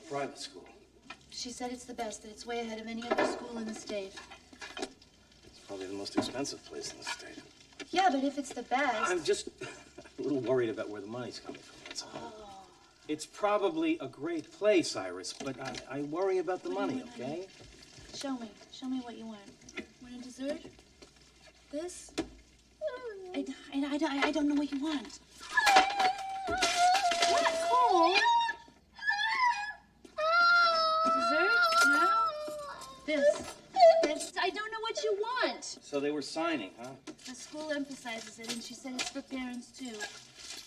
[SPEAKER 17] private school.
[SPEAKER 1] She said it's the best, that it's way ahead of any other school in the state.
[SPEAKER 17] It's probably the most expensive place in the state.
[SPEAKER 1] Yeah, but if it's the best...
[SPEAKER 17] I'm just a little worried about where the money's coming from, that's all. It's probably a great place, Iris, but I worry about the money, okay?
[SPEAKER 1] Show me. Show me what you want. Want a dessert? This? I don't know what you want. What, Cole? Dessert? Now? This. I don't know what you want.
[SPEAKER 17] So they were signing, huh?
[SPEAKER 1] The school emphasizes it, and she said it's for parents, too.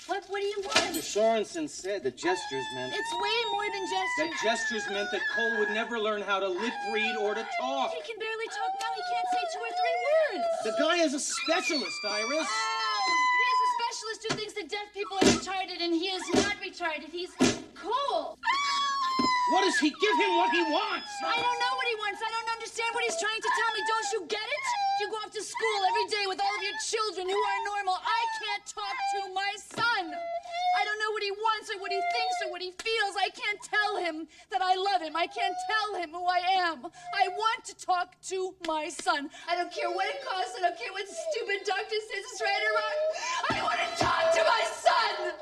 [SPEAKER 1] What do you want?
[SPEAKER 17] Mr. Sorensen said that gestures meant...
[SPEAKER 1] It's way more than gestures.
[SPEAKER 17] That gestures meant that Cole would never learn how to lip read or to talk.
[SPEAKER 1] He can barely talk now. He can't say 2 or 3 words.
[SPEAKER 17] The guy is a specialist, Iris.
[SPEAKER 1] Oh, he is a specialist who thinks that deaf people are retarded, and he is not retarded. He's Cole.
[SPEAKER 17] What does he give him what he wants?
[SPEAKER 1] I don't know what he wants. I don't understand what he's trying to tell me. Don't you get it? You go off to school every day with all of your children who are normal. I can't talk to my son. I don't know what he wants or what he thinks or what he feels. I can't tell him that I love him. I can't tell him who I am. I want to talk to my son. I don't care what it costs. I don't care what stupid doctor says is right or wrong. I want to talk to my son.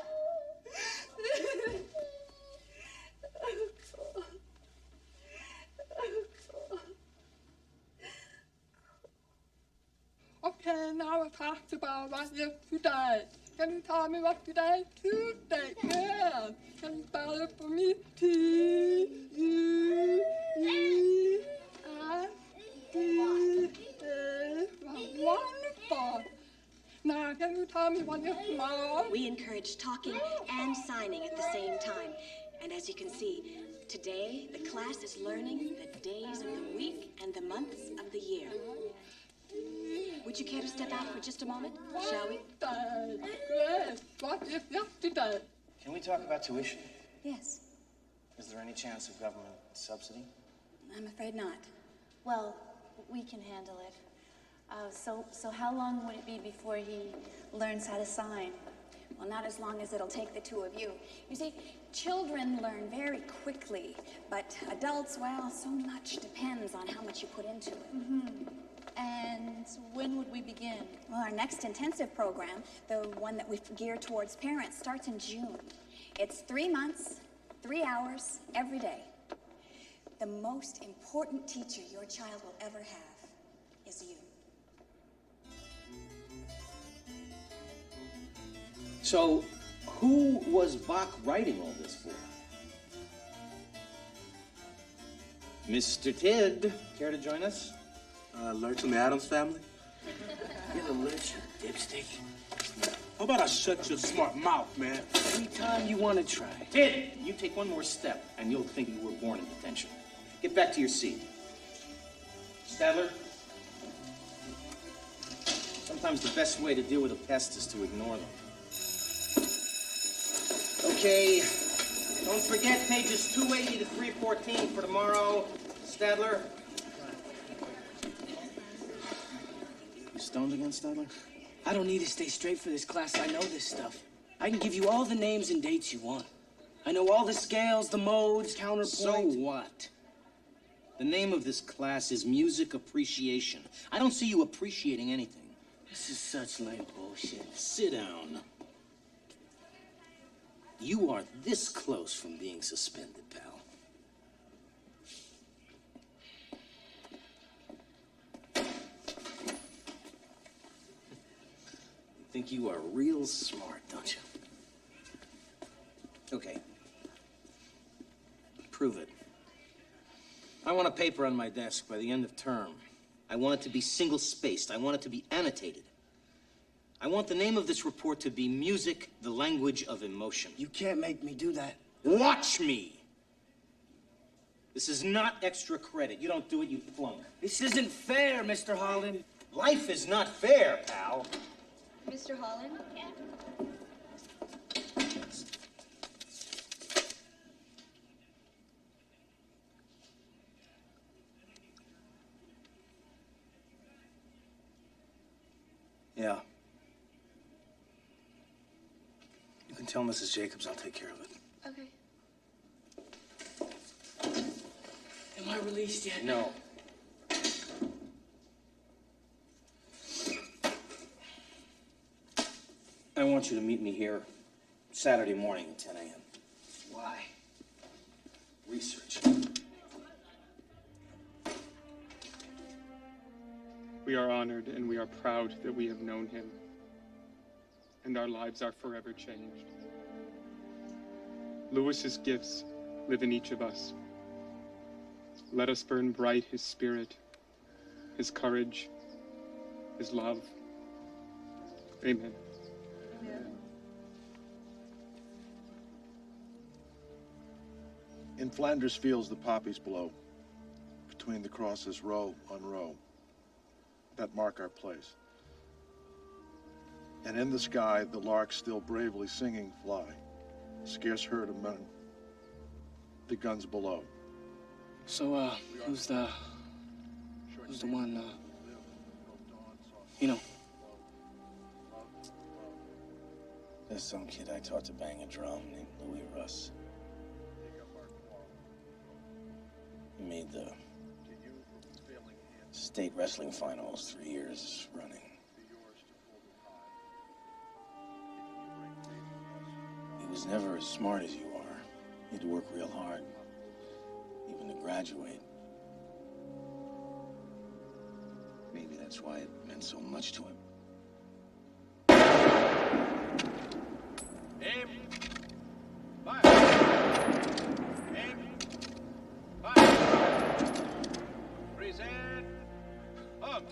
[SPEAKER 18] Okay, now we'll talk about what is today. Can you tell me what today is? Tuesday, yeah. Can you spell it for me? T-U-E-S-D-A. Wonderful. Now, can you tell me what is tomorrow?
[SPEAKER 19] We encourage talking and signing at the same time. And as you can see, today the class is learning the days of the week and the months of the year. Would you care to step out for just a moment, shall we?
[SPEAKER 18] Yes, what is yesterday?
[SPEAKER 17] Can we talk about tuition?
[SPEAKER 19] Yes.
[SPEAKER 17] Is there any chance of government subsidy?
[SPEAKER 19] I'm afraid not.
[SPEAKER 1] Well, we can handle it. So how long would it be before he learns how to sign?
[SPEAKER 19] Well, not as long as it'll take the two of you. You see, children learn very quickly, but adults, well, so much depends on how much you put into it.
[SPEAKER 1] Mm-hmm. And when would we begin?
[SPEAKER 19] Well, our next intensive program, the one that we've geared towards parents, starts in June. It's 3 months, 3 hours, every day. The most important teacher your child will ever have is you.
[SPEAKER 17] So, who was Bach writing all this for? Mr. Tidd, care to join us?
[SPEAKER 20] Learn from the Addams Family?
[SPEAKER 17] You're the lynch, you dipstick.
[SPEAKER 20] How about I shut your smart mouth, man?
[SPEAKER 17] Anytime you want to try. Tidd, you take one more step, and you'll think you were born in detention. Get back to your seat. Stadler? Sometimes the best way to deal with a pest is to ignore them. Okay, don't forget pages 280 to 314 for tomorrow. Stadler? You stoned again, Stadler?
[SPEAKER 21] I don't need to stay straight for this class. I know this stuff. I can give you all the names and dates you want. I know all the scales, the modes, counterpoint.
[SPEAKER 17] So what? The name of this class is Music Appreciation. I don't see you appreciating anything.
[SPEAKER 21] This is such lame bullshit.
[SPEAKER 17] Sit down. You are this close from being suspended, pal. You think you are real smart, don't you? Okay. Prove it. I want a paper on my desk by the end of term. I want it to be single-spaced. I want it to be annotated. I want the name of this report to be Music, the Language of Emotion.
[SPEAKER 21] You can't make me do that.
[SPEAKER 17] Watch me! This is not extra credit. You don't do it, you flunk.
[SPEAKER 21] This isn't fair, Mr. Holland.
[SPEAKER 17] Life is not fair, pal.
[SPEAKER 19] Mr. Holland?
[SPEAKER 17] Yeah. You can tell Mrs. Jacobs I'll take care of it.
[SPEAKER 1] Okay.
[SPEAKER 21] Am I released yet?
[SPEAKER 17] No. I want you to meet me here Saturday morning at 10 a.m.
[SPEAKER 21] Why?
[SPEAKER 17] Research.
[SPEAKER 3] We are honored and we are proud that we have known him, and our lives are forever changed. Lewis's gifts live in each of us. Let us burn bright his spirit, his courage, his love. Amen.
[SPEAKER 13] In Flanders fields the poppies blow, between the crosses row on row, that mark our place. And in the sky the larks still bravely singing fly, scarce heard among the guns below.
[SPEAKER 21] So, who's the one, you know?
[SPEAKER 2] There's some kid I taught to bang a drum named Louis Russ. He made the state wrestling finals 3 years running. He was never as smart as you are. He had to work real hard, even to graduate. Maybe that's why it meant so much to him.
[SPEAKER 10] Aim. Fire. Aim. Fire. Present. Up.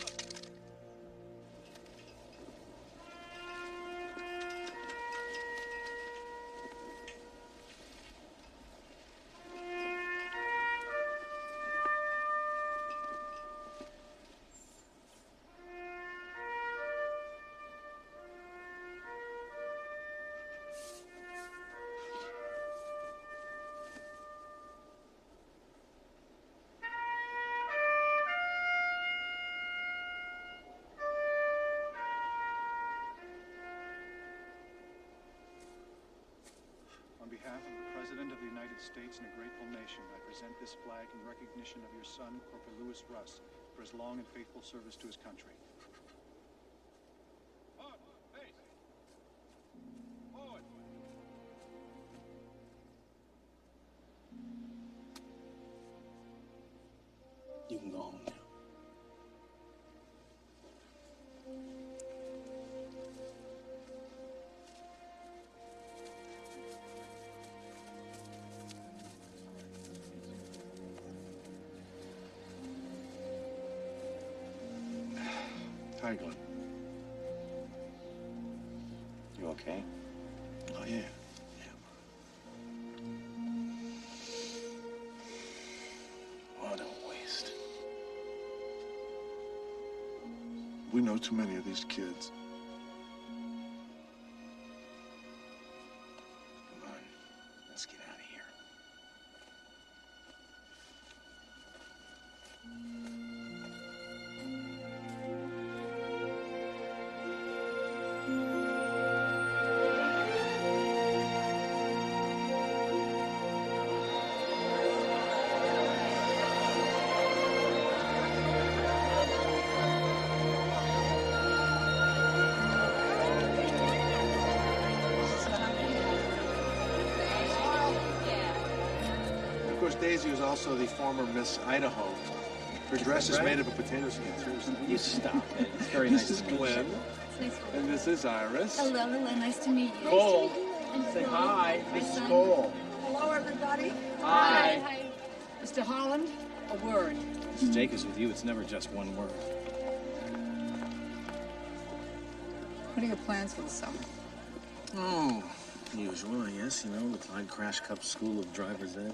[SPEAKER 22] On behalf of the President of the United States and a grateful nation, I present this flag in recognition of your son, Corporal Louis Russ, for his long and faithful service to his country.
[SPEAKER 10] Forward.
[SPEAKER 2] You can go home now.
[SPEAKER 13] Hi, Glenn.
[SPEAKER 2] You okay?
[SPEAKER 13] Oh, yeah.
[SPEAKER 2] What a waste.
[SPEAKER 13] We know too many of these kids.
[SPEAKER 2] Come on, let's get out of here.
[SPEAKER 13] Of course, Daisy was also the former Miss Idaho. Her dress is made of a potato skin, seriously.
[SPEAKER 2] You stop it. It's very
[SPEAKER 13] This
[SPEAKER 2] nice
[SPEAKER 13] is
[SPEAKER 2] to meet
[SPEAKER 13] Glenn,
[SPEAKER 1] It's nice to meet
[SPEAKER 13] and this is Iris.
[SPEAKER 1] Hello, nice to meet you.
[SPEAKER 13] Cole.
[SPEAKER 1] Say
[SPEAKER 13] hi.
[SPEAKER 1] This is
[SPEAKER 13] Cole.
[SPEAKER 1] Hello, everybody.
[SPEAKER 5] Hi. Mr. Holland, a word.
[SPEAKER 17] Mrs. Jacobs, with you, it's never just one word.
[SPEAKER 5] What are your plans for the summer?
[SPEAKER 2] Oh, usual, I guess. You know, the Clyde Crash Cup School of Driver's Ed.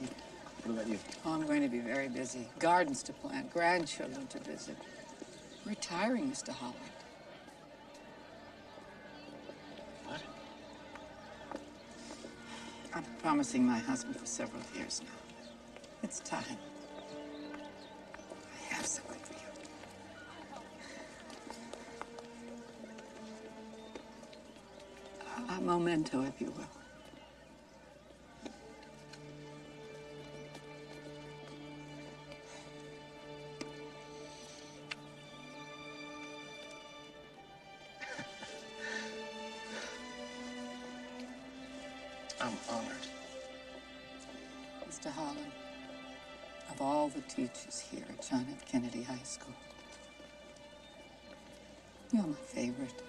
[SPEAKER 2] What about you?
[SPEAKER 5] Oh, I'm going to be very busy. Gardens to plant, grandchildren to visit. Retiring, Mr. Holland.
[SPEAKER 2] What?
[SPEAKER 5] I'm promising my husband for several years now. It's time. I have something for you. A memento, if you will.
[SPEAKER 9] I'm honored.
[SPEAKER 5] Mr. Holland, of all the teachers here at John F. Kennedy High School, you're my favorite.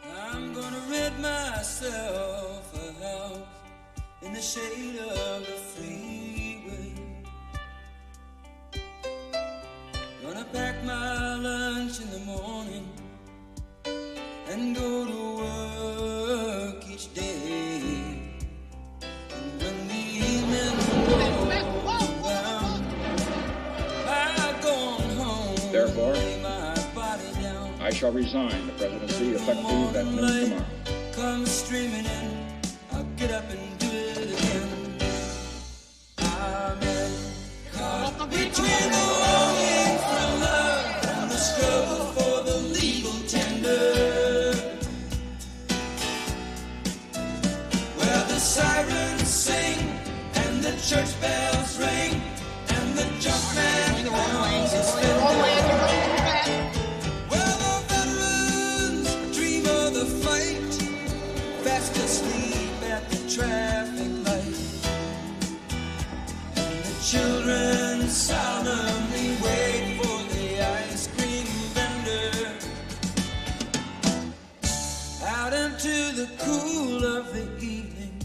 [SPEAKER 4] I'm gonna rid myself a house in the shade of the freeway. Gonna pack my lunch in the morning and go to work each day. And when the evening rolls around, I've gone home.
[SPEAKER 8] Therefore,
[SPEAKER 4] lay my body down.
[SPEAKER 8] I shall resign the presidency effective at noon tomorrow.
[SPEAKER 4] Come streaming in, I'll get up and do it again. I'm caught between the longing for love and the struggle for the legal tender, where the sirens sing and the church bells ring and the junk man pounds his fender. Where the veterans dream of the fight, fast asleep at the traffic light, and the children solemnly wait for the ice cream vendor. Out into the cool of the evening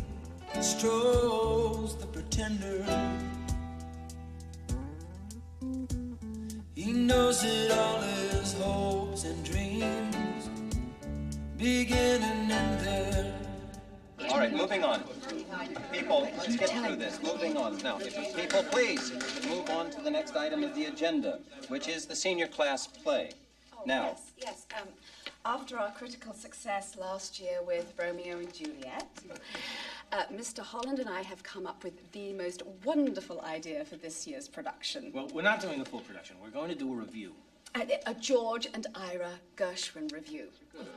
[SPEAKER 4] strolls the pretender. He knows that all his hopes and dreams begin and end there.
[SPEAKER 12] All right, moving on. People, let's get through this. Moving on. Now, if people, please, move on to the next item of the agenda, which is the senior class play. Now,
[SPEAKER 23] Yes. After our critical success last year with Romeo and Juliet, Mr. Holland and I have come up with the most wonderful idea for this year's production.
[SPEAKER 17] Well, we're not doing a full production. We're going to do a review.
[SPEAKER 23] A George and Ira Gershwin review.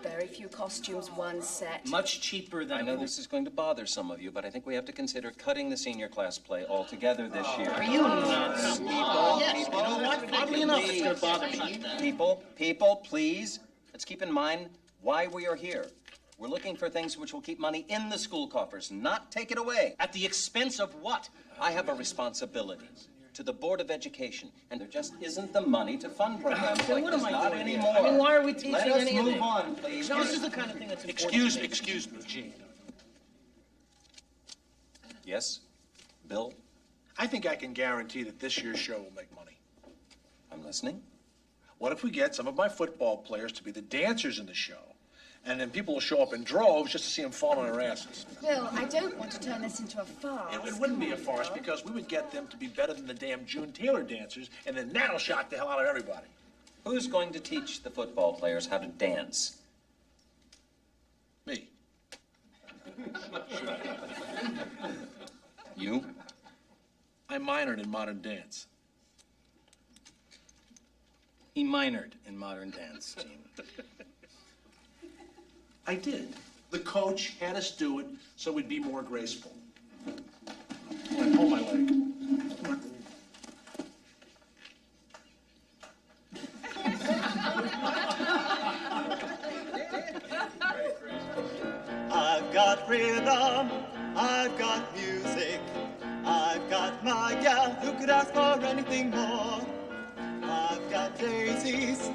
[SPEAKER 23] Very few costumes, one set.
[SPEAKER 17] Much cheaper than...
[SPEAKER 12] I know this is going to bother some of you, but I think we have to consider cutting the senior class play altogether this year.
[SPEAKER 17] Are you nuts?
[SPEAKER 12] Yes, you know what?
[SPEAKER 17] Oddly enough, it's going to bother me.
[SPEAKER 12] People, please, let's keep in mind why we are here. We're looking for things which will keep money in the school coffers, not take it away.
[SPEAKER 17] At the expense of what?
[SPEAKER 12] I have a responsibility to the Board of Education, and there just isn't the money to fund programs like
[SPEAKER 17] what
[SPEAKER 12] this,
[SPEAKER 17] am I
[SPEAKER 12] not
[SPEAKER 17] doing here?
[SPEAKER 12] anymore.
[SPEAKER 17] I mean, why are we teaching
[SPEAKER 12] Let us
[SPEAKER 17] anything?
[SPEAKER 12] move on, please.
[SPEAKER 17] No, this is the kind of thing that's important.
[SPEAKER 7] Excuse me, Gene.
[SPEAKER 12] Yes, Bill?
[SPEAKER 7] I think I can guarantee that this year's show will make money.
[SPEAKER 12] I'm listening.
[SPEAKER 7] What if we get some of my football players to be the dancers in the show, and then people will show up in droves just to see them fall on their asses?
[SPEAKER 23] Bill, I don't want to turn this into a farce.
[SPEAKER 7] It wouldn't be a farce because we would get them to be better than the damn June Taylor dancers, and then that'll shock the hell out of everybody.
[SPEAKER 12] Who's going to teach the football players how to dance?
[SPEAKER 7] Me.
[SPEAKER 12] You?
[SPEAKER 7] I minored in modern dance.
[SPEAKER 17] He minored in modern dance, Gene.
[SPEAKER 7] I did. The coach had us do it so we'd be more graceful. Come on, hold my leg. Come on.
[SPEAKER 4] I've got rhythm, I've got music, I've got my gal who could ask for anything more. I've got daisies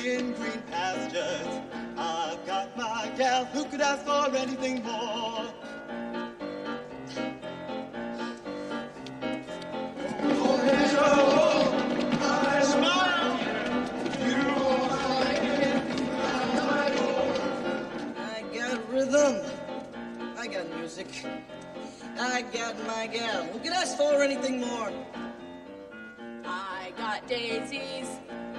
[SPEAKER 4] in green pastures, I've got my gal who could ask for anything more.
[SPEAKER 24] I got rhythm. I got music. I got my gal. Who could ask for anything more?
[SPEAKER 25] I got daisies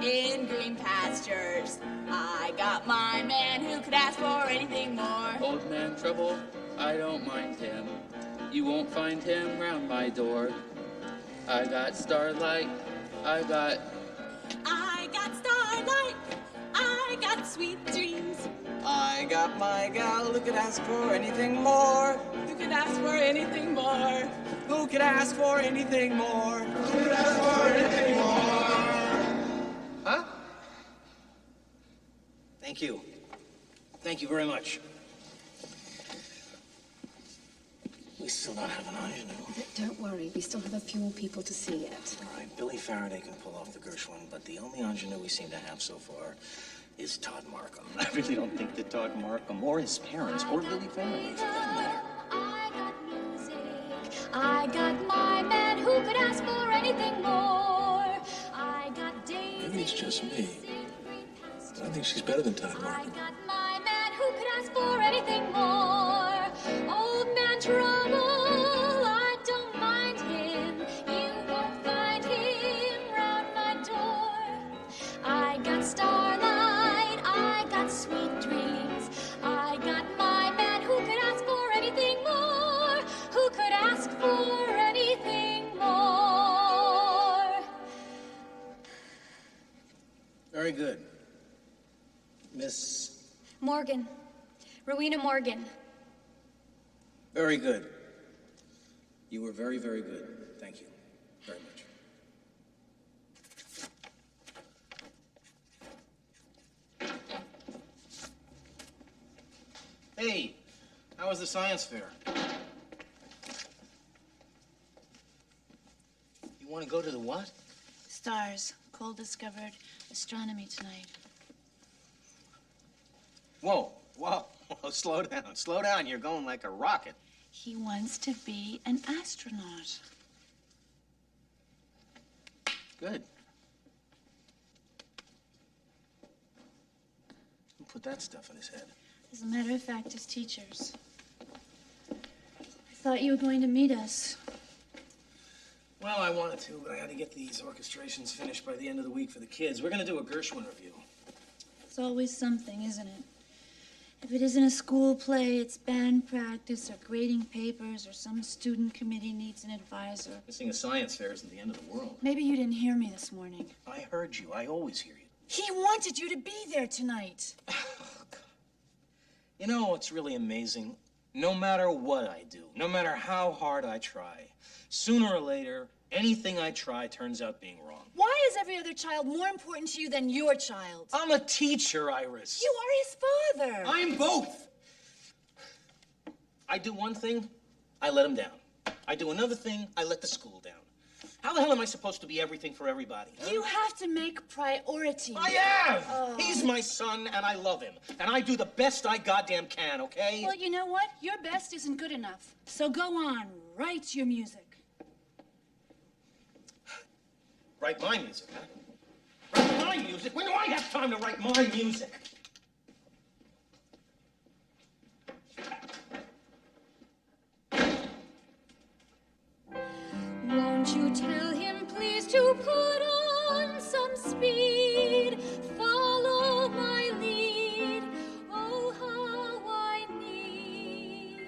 [SPEAKER 25] in green pastures. I got my man who could ask for anything more.
[SPEAKER 26] Old man trouble, I don't mind him. You won't find him round my door. I got starlight, I got
[SPEAKER 25] starlight. I got sweet dreams.
[SPEAKER 24] I I got my gal who could ask for anything more.
[SPEAKER 25] Who could ask for anything more?
[SPEAKER 24] Who could ask for anything more?
[SPEAKER 4] Who could ask for anything more?
[SPEAKER 17] Huh? Thank you. Thank you very much. We still don't have an ingenue.
[SPEAKER 23] Don't worry, we still have a few more people to see it.
[SPEAKER 17] All right, Billy Faraday can pull off the Gershwin, but the only ingenue we seem to have so far is Todd Markham. I really don't think that Todd Markham or his parents or Billy Faraday for that matter.
[SPEAKER 25] I got music. I got my man who could ask for anything more. I got daisies.
[SPEAKER 10] Maybe it's just me. I think she's better than Todd Markham.
[SPEAKER 25] I got my man who could ask for anything more. Old man trouble, I don't mind him. You won't find him round my door. I got starlight, I got sweet dreams. I got my man who could ask for anything more. Who could ask for anything more?
[SPEAKER 17] Very good. Miss...
[SPEAKER 25] Morgan. Rowena Morgan.
[SPEAKER 17] Very good. You were very, very good. Thank you very much. Hey, how was the science fair? You want to go to the what?
[SPEAKER 1] Stars. Cole discovered astronomy tonight.
[SPEAKER 17] Whoa, whoa, whoa, slow down, slow down. You're going like a rocket.
[SPEAKER 1] He wants to be an astronaut.
[SPEAKER 17] Good. Who put that stuff in his head?
[SPEAKER 1] As a matter of fact, his teachers. I thought you were going to meet us.
[SPEAKER 17] Well, I wanted to, but I had to get these orchestrations finished by the end of the week for the kids. We're going to do a Gershwin review.
[SPEAKER 1] It's always something, isn't it? If it isn't a school play, it's band practice or grading papers or some student committee needs an advisor.
[SPEAKER 17] Missing a science fair isn't the end of the world.
[SPEAKER 1] Maybe you didn't hear me this morning.
[SPEAKER 17] I heard you. I always hear you.
[SPEAKER 1] He wanted you to be there tonight.
[SPEAKER 17] You know what's really amazing? No matter what I do, no matter how hard I try, sooner or later, anything I try turns out being wrong.
[SPEAKER 1] Why is every other child more important to you than your child?
[SPEAKER 17] I'm a teacher, Iris.
[SPEAKER 1] You are his father.
[SPEAKER 17] I'm both. I do one thing, I let him down. I do another thing, I let the school down. How the hell am I supposed to be everything for everybody? Huh?
[SPEAKER 1] You have to make priorities.
[SPEAKER 17] I have! Oh. He's my son, and I love him. And I do the best I goddamn can, okay?
[SPEAKER 1] Well, you know what? Your best isn't good enough. So go on, write your music.
[SPEAKER 17] Write my music, huh? Write my music? When do I have time to write my music?
[SPEAKER 25] Won't you tell him please to put on some speed? Follow my lead. Oh, how I need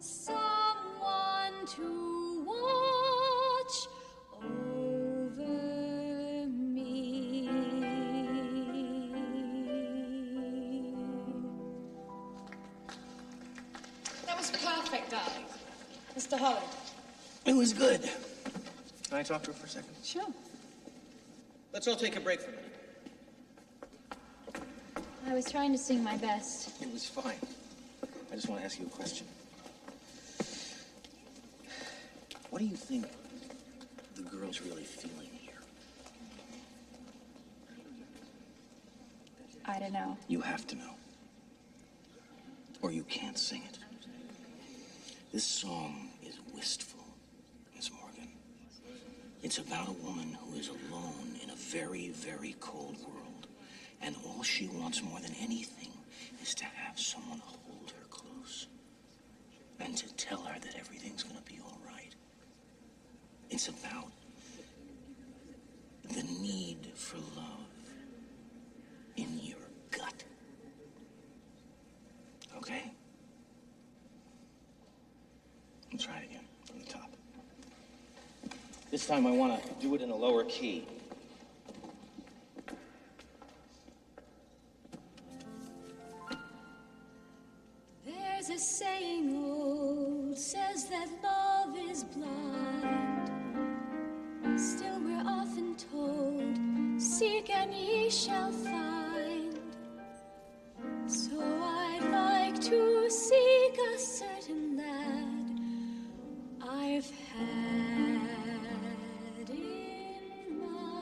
[SPEAKER 25] someone to watch over me.
[SPEAKER 5] That was perfect, darling. Mr. Holland.
[SPEAKER 17] It was good. Can I talk to her for a second?
[SPEAKER 1] Sure.
[SPEAKER 17] Let's all take a break for a minute.
[SPEAKER 1] I was trying to sing my best.
[SPEAKER 17] It was fine. I just want to ask you a question. What do you think the girl's really feeling here?
[SPEAKER 1] I don't know.
[SPEAKER 17] You have to know. Or you can't sing it. This song is wistful, Miss Morgan. It's about a woman who is alone in a very, very cold world. And all she wants more than anything is to have someone hold her close. And to tell her that everything's gonna be all right. It's about the need for love in your gut. Okay? I'll try it again from the top. This time I want to do it in a lower key.
[SPEAKER 25] There's a saying old, says that love is blind. Still we're often told, seek and ye shall find. So I'd like to seek a certain lad I've had in mind.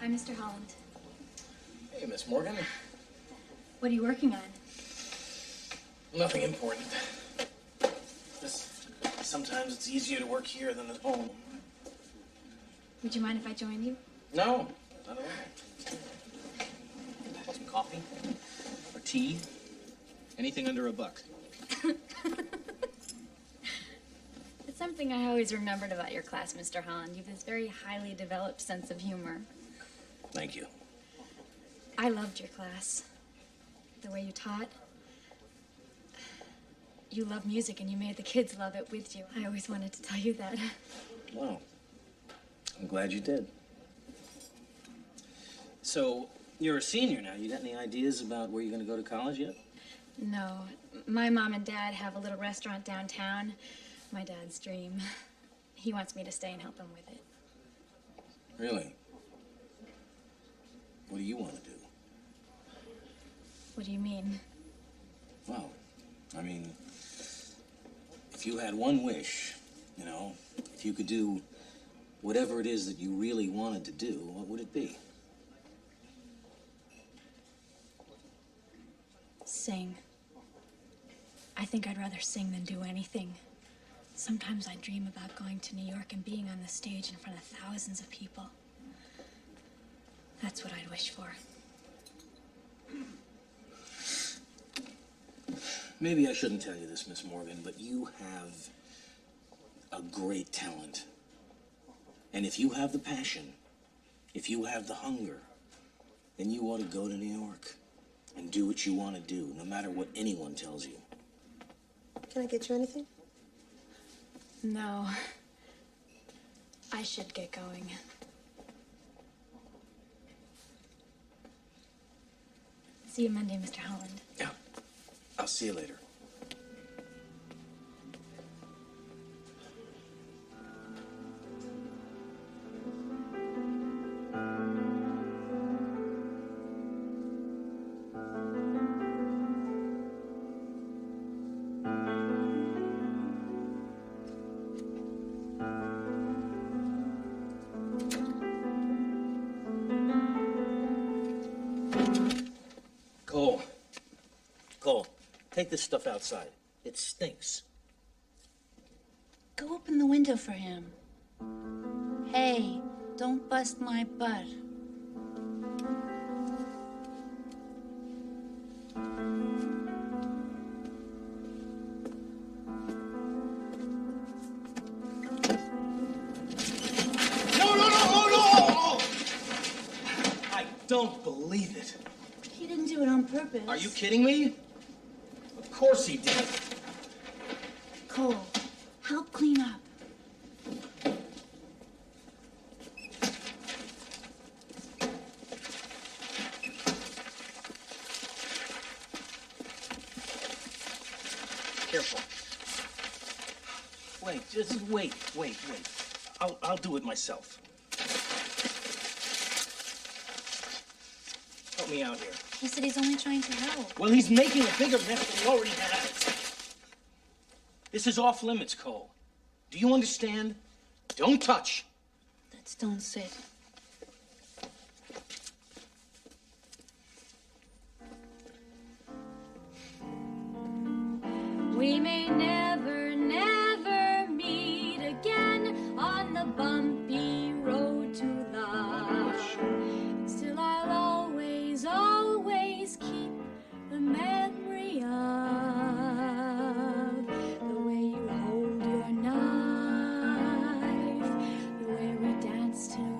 [SPEAKER 1] Hi, Mr. Holland.
[SPEAKER 2] Hey, Miss Morgan.
[SPEAKER 1] What are you working on?
[SPEAKER 2] Nothing important. Just sometimes it's easier to work here than at home.
[SPEAKER 1] Would you mind if I joined you?
[SPEAKER 2] No, not at all. Some coffee? Or tea? Anything under $1.
[SPEAKER 1] It's something I always remembered about your class, Mr. Holland. You have this very highly developed sense of humor.
[SPEAKER 2] Thank you.
[SPEAKER 1] I loved your class. The way you taught. You love music and you made the kids love it with you. I always wanted to tell you that.
[SPEAKER 2] Well, I'm glad you did. So, you're a senior now. You got any ideas about where you're going to go to college yet?
[SPEAKER 1] No. My mom and dad have a little restaurant downtown. My dad's dream. He wants me to stay and help him with it.
[SPEAKER 2] Really? What do you want to do?
[SPEAKER 1] What do you mean?
[SPEAKER 2] Well, I mean, if you had one wish, you know, if you could do whatever it is that you really wanted to do, what would it be?
[SPEAKER 1] Sing. I think I'd rather sing than do anything. Sometimes I dream about going to New York and being on the stage in front of thousands of people. That's what I'd wish for.
[SPEAKER 2] Maybe I shouldn't tell you this, Miss Morgan, but you have a great talent. And if you have the passion, if you have the hunger, then you ought to go to New York and do what you want to do, no matter what anyone tells you.
[SPEAKER 6] Can I get you anything?
[SPEAKER 1] No. I should get going. See you Monday, Mr. Holland.
[SPEAKER 2] Yeah. I'll see you later. Cole, take this stuff outside. It stinks.
[SPEAKER 1] Go open the window for him. Hey, don't bust my butt.
[SPEAKER 2] No! I don't believe it.
[SPEAKER 1] He didn't do it on purpose.
[SPEAKER 2] Are you kidding me? Of course he did.
[SPEAKER 1] Cole, help clean up.
[SPEAKER 2] Careful. Wait, just wait. I'll do it myself. Help me out here.
[SPEAKER 1] He said he's only trying to help.
[SPEAKER 2] Well, he's making a bigger mess than he already has. This is off limits, Cole. Do you understand? Don't touch.
[SPEAKER 1] Let's don't sit. We may never, never meet again on the bumpy road to love. Still, I'll always, always keep the memory of the way you hold your knife, the way we danced till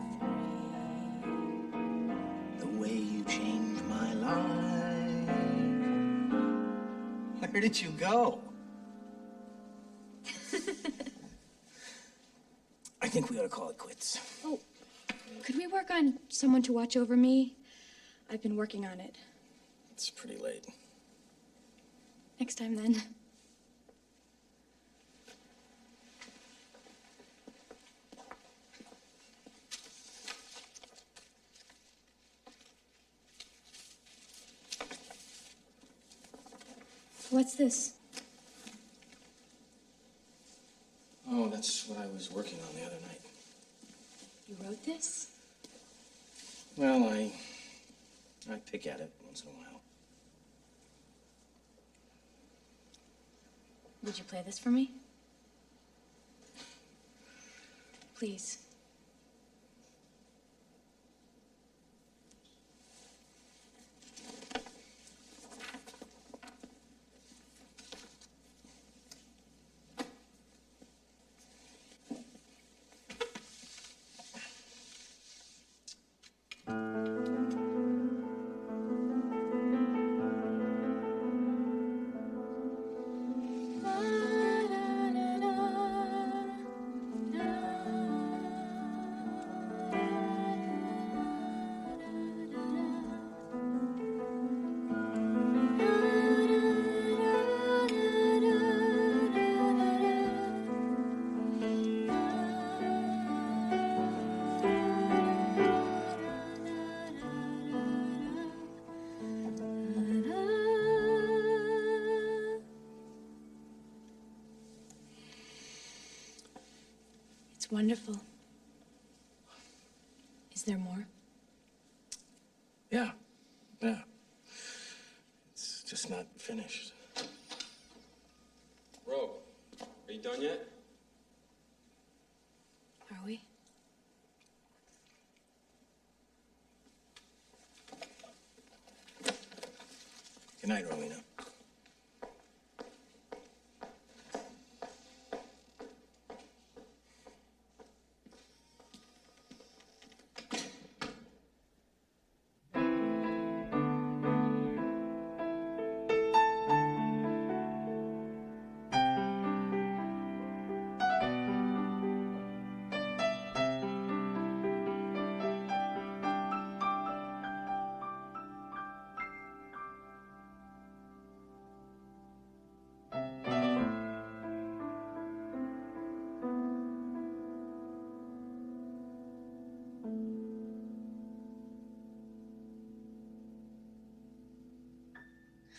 [SPEAKER 9] Where did you go? I think we ought to call it quits.
[SPEAKER 11] Oh, could we work on someone to watch over me? I've been working on it.
[SPEAKER 9] It's pretty late.
[SPEAKER 11] Next time, then. What's this?
[SPEAKER 9] Oh, that's what I was working on the other night.
[SPEAKER 11] You wrote this?
[SPEAKER 9] Well, I pick at it once in a while.
[SPEAKER 11] Would you play this for me? Please. Wonderful. Is there more?
[SPEAKER 9] Yeah. It's just not finished.
[SPEAKER 14] Ro, are you done yet?
[SPEAKER 11] Are we?
[SPEAKER 9] Good night, Rowena.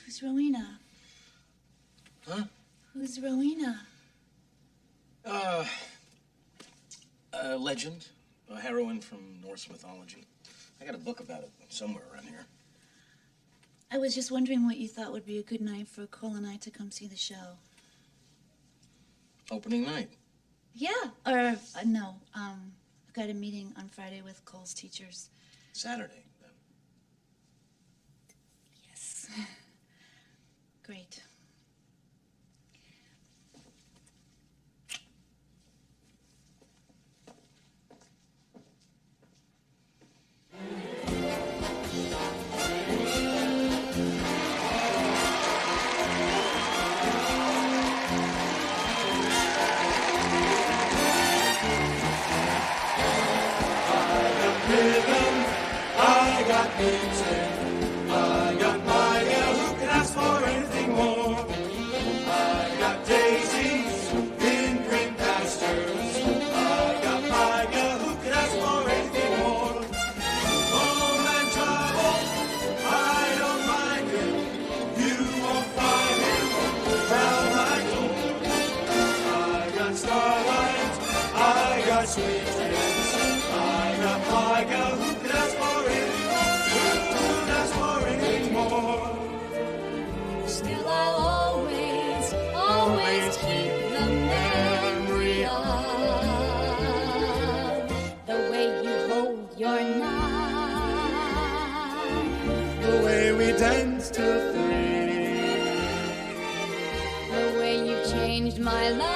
[SPEAKER 1] Who's Rowena?
[SPEAKER 9] Huh?
[SPEAKER 1] Who's Rowena?
[SPEAKER 9] A legend, a heroine from Norse mythology. I got a book about it somewhere around here.
[SPEAKER 1] I was just wondering what you thought would be a good night for Cole and I to come see the show.
[SPEAKER 9] Opening night.
[SPEAKER 1] Yeah, or no. I've got a meeting on Friday with Cole's teachers.
[SPEAKER 9] Saturday, then.
[SPEAKER 1] Yes. Great.
[SPEAKER 4] I got music, I got my girl, who can ask for anything more? I got daisies in green pastures, I got my girl, who can ask for anything more? Home and travel, I don't mind him, you won't find him round my door. I got starlight, I got sweet dreams, I got my girl, who can ask for anything more?
[SPEAKER 25] Still I'll always keep the memory of the way you hold your knife,
[SPEAKER 4] The way we danced till 3,
[SPEAKER 25] the way you've changed my life.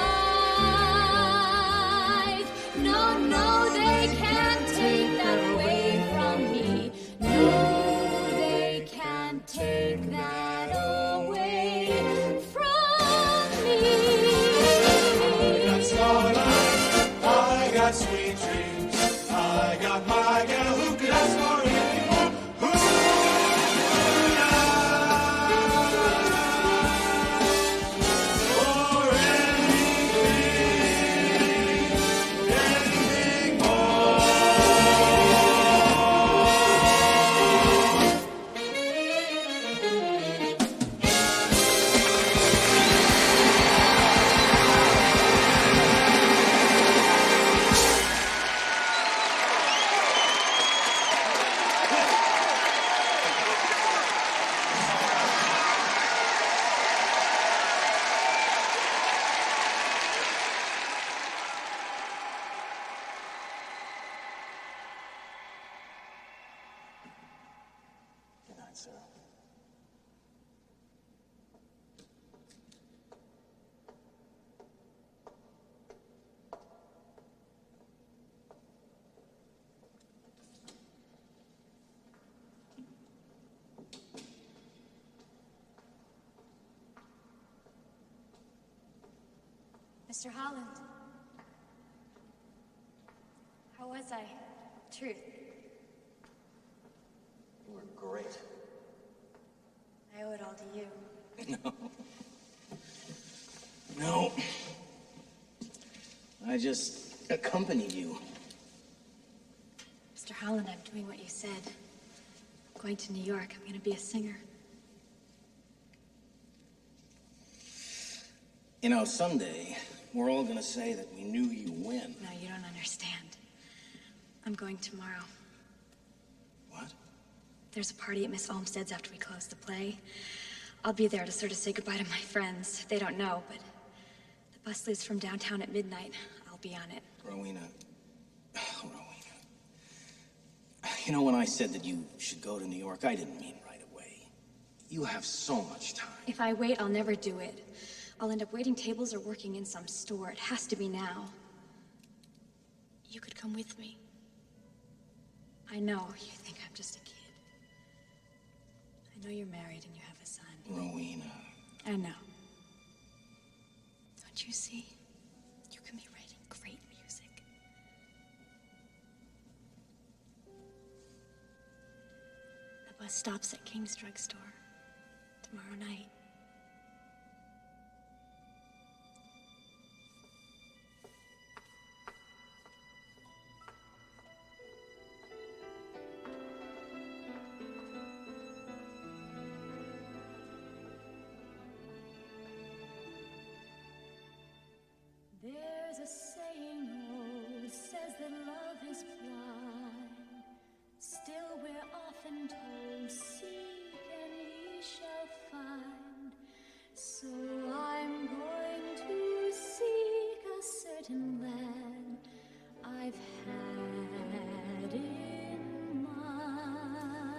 [SPEAKER 25] No, they can't take that away from me. No, they can't take that away from me.
[SPEAKER 7] sir.
[SPEAKER 11] Mr. Holland. How was I? Truth.
[SPEAKER 17] You were great.
[SPEAKER 11] I owe it all to you.
[SPEAKER 17] No. I just accompanied you.
[SPEAKER 11] Mr. Holland, I'm doing what you said. I'm going to New York. I'm going to be a singer.
[SPEAKER 17] You know, someday, we're all gonna say that we knew you win.
[SPEAKER 11] No, you don't understand. I'm going tomorrow.
[SPEAKER 17] What?
[SPEAKER 11] There's a party at Miss Olmsted's after we close the play. I'll be there to sort of say goodbye to my friends. They don't know, but the bus leaves from downtown at midnight. I'll be on it.
[SPEAKER 17] Rowena. You know, when I said that you should go to New York, I didn't mean right away. You have so much time.
[SPEAKER 11] If I wait, I'll never do it. I'll end up waiting tables or working in some store. It has to be now. You could come with me. I know you think I'm just a kid. I know you're married and you have a son.
[SPEAKER 17] Rowena.
[SPEAKER 11] I know. Don't you see? You can be writing great music. The bus stops at King's drugstore tomorrow night.
[SPEAKER 25] There's a saying old says that love is blind. Still we're often told, seek and ye shall find. So I'm going to seek a certain land I've had in mind.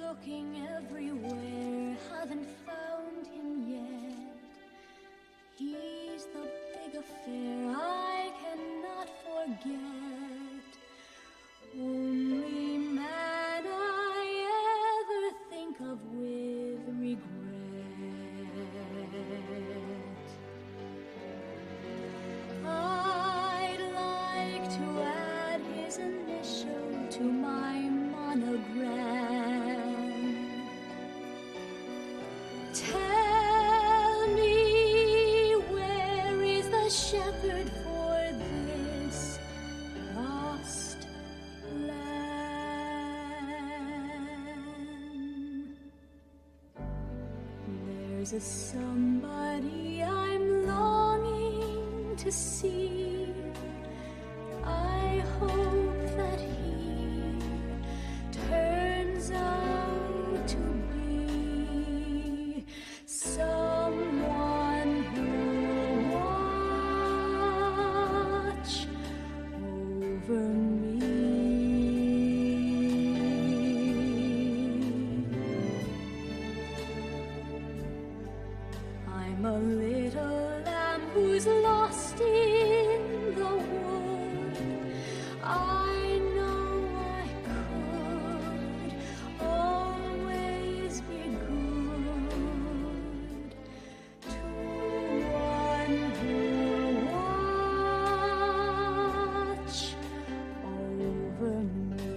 [SPEAKER 25] Looking everywhere, haven't found him yet. He's the big affair I cannot forget. Only man I ever think of with regret. I'd like to add his initial to my monogram. Tell me, where is the shepherd for this lost lamb? There's a somebody I'm longing to see. I hope that he turns out to be someone who'll watch over me. I'm a little lamb who's lost in the wood. I know I could always be good to one who'll watch over me.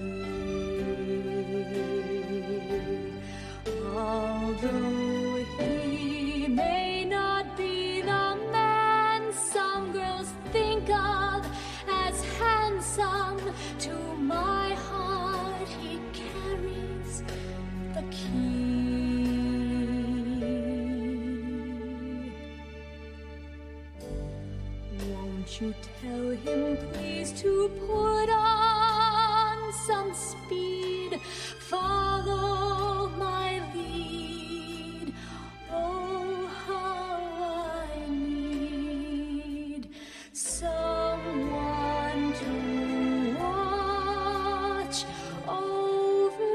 [SPEAKER 25] Although he may not be the man some girls think of as handsome, to my heart he carries the key. Won't you tell him please to put on some speed, follow my lead. Oh, how I need someone to watch over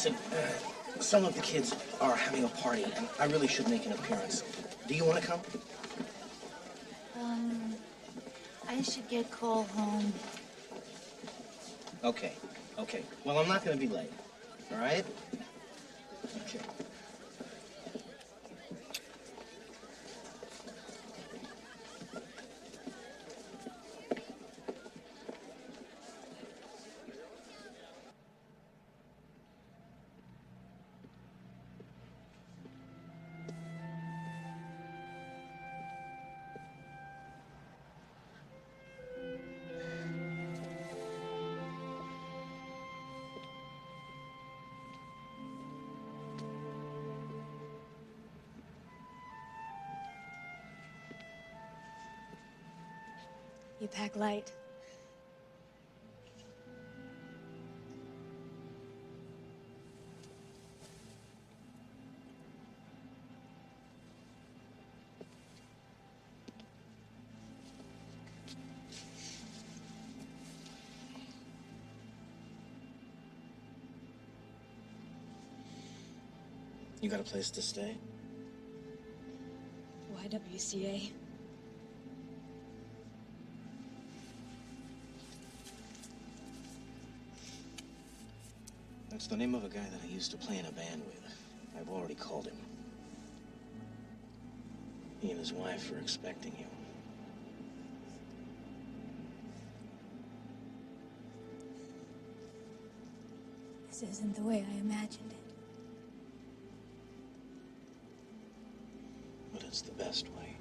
[SPEAKER 17] Listen, some of the kids are having a party, and I really should make an appearance. Do you want to come?
[SPEAKER 1] I should get Cole home.
[SPEAKER 17] Okay. Well, I'm not going to be late. All right? Okay.
[SPEAKER 11] You pack light.
[SPEAKER 17] You got a place to stay?
[SPEAKER 11] YWCA.
[SPEAKER 17] That's the name of a guy that I used to play in a band with. I've already called him. He and his wife are expecting you.
[SPEAKER 11] This isn't the way I imagined it.
[SPEAKER 17] But it's the best way.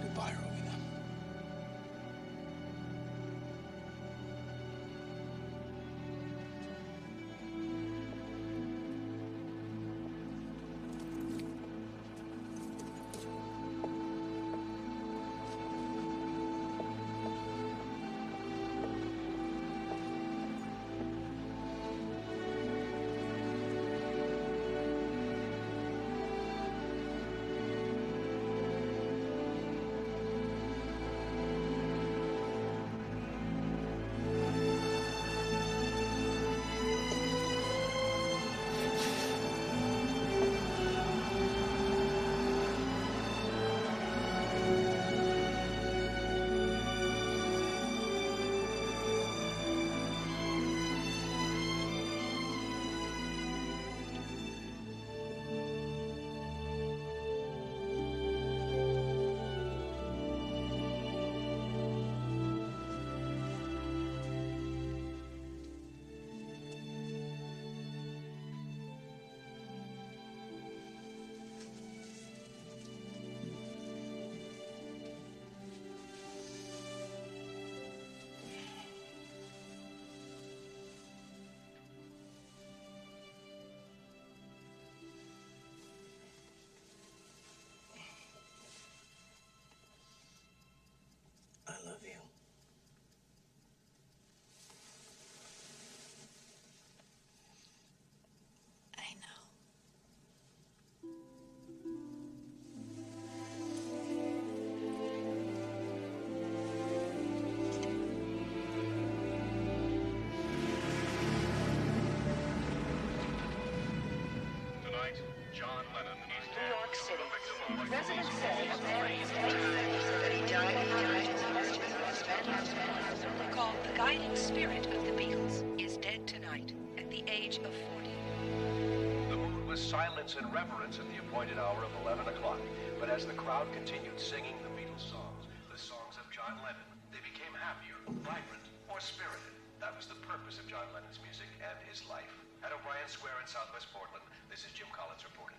[SPEAKER 17] Goodbye, Rowena. I love you.
[SPEAKER 1] I know.
[SPEAKER 22] Tonight, John Lennon is
[SPEAKER 3] New York City. Residents say a man was that he died. Called the guiding spirit of the night at the age of 40.
[SPEAKER 15] The mood was silence and reverence at the appointed hour of 11 o'clock. But as the crowd continued singing the Beatles songs, the songs of John Lennon, they became happier, vibrant, more spirited. That was the purpose of John Lennon's music and his life. At O'Brien Square in Southwest Portland, this is Jim Collins reporting.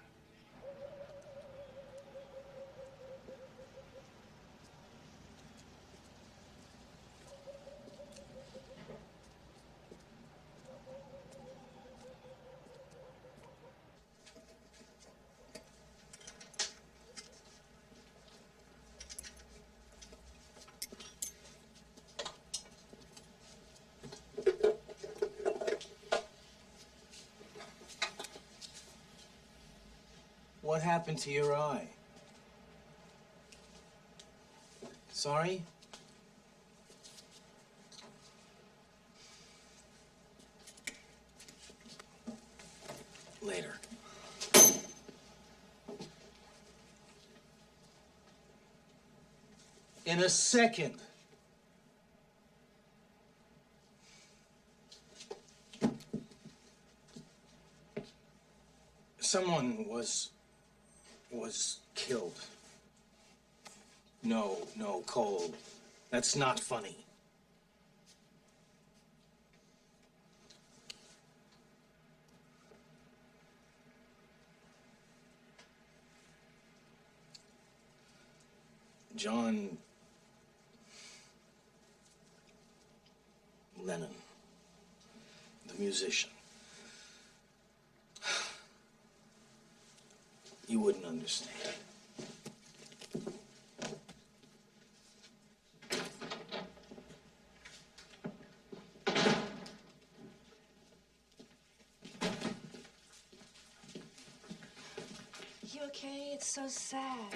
[SPEAKER 9] What happened to your eye? Sorry? Later. In a second. Someone was killed. No, Cole. That's not funny. John Lennon, the musician. You wouldn't understand.
[SPEAKER 1] You okay? It's so sad.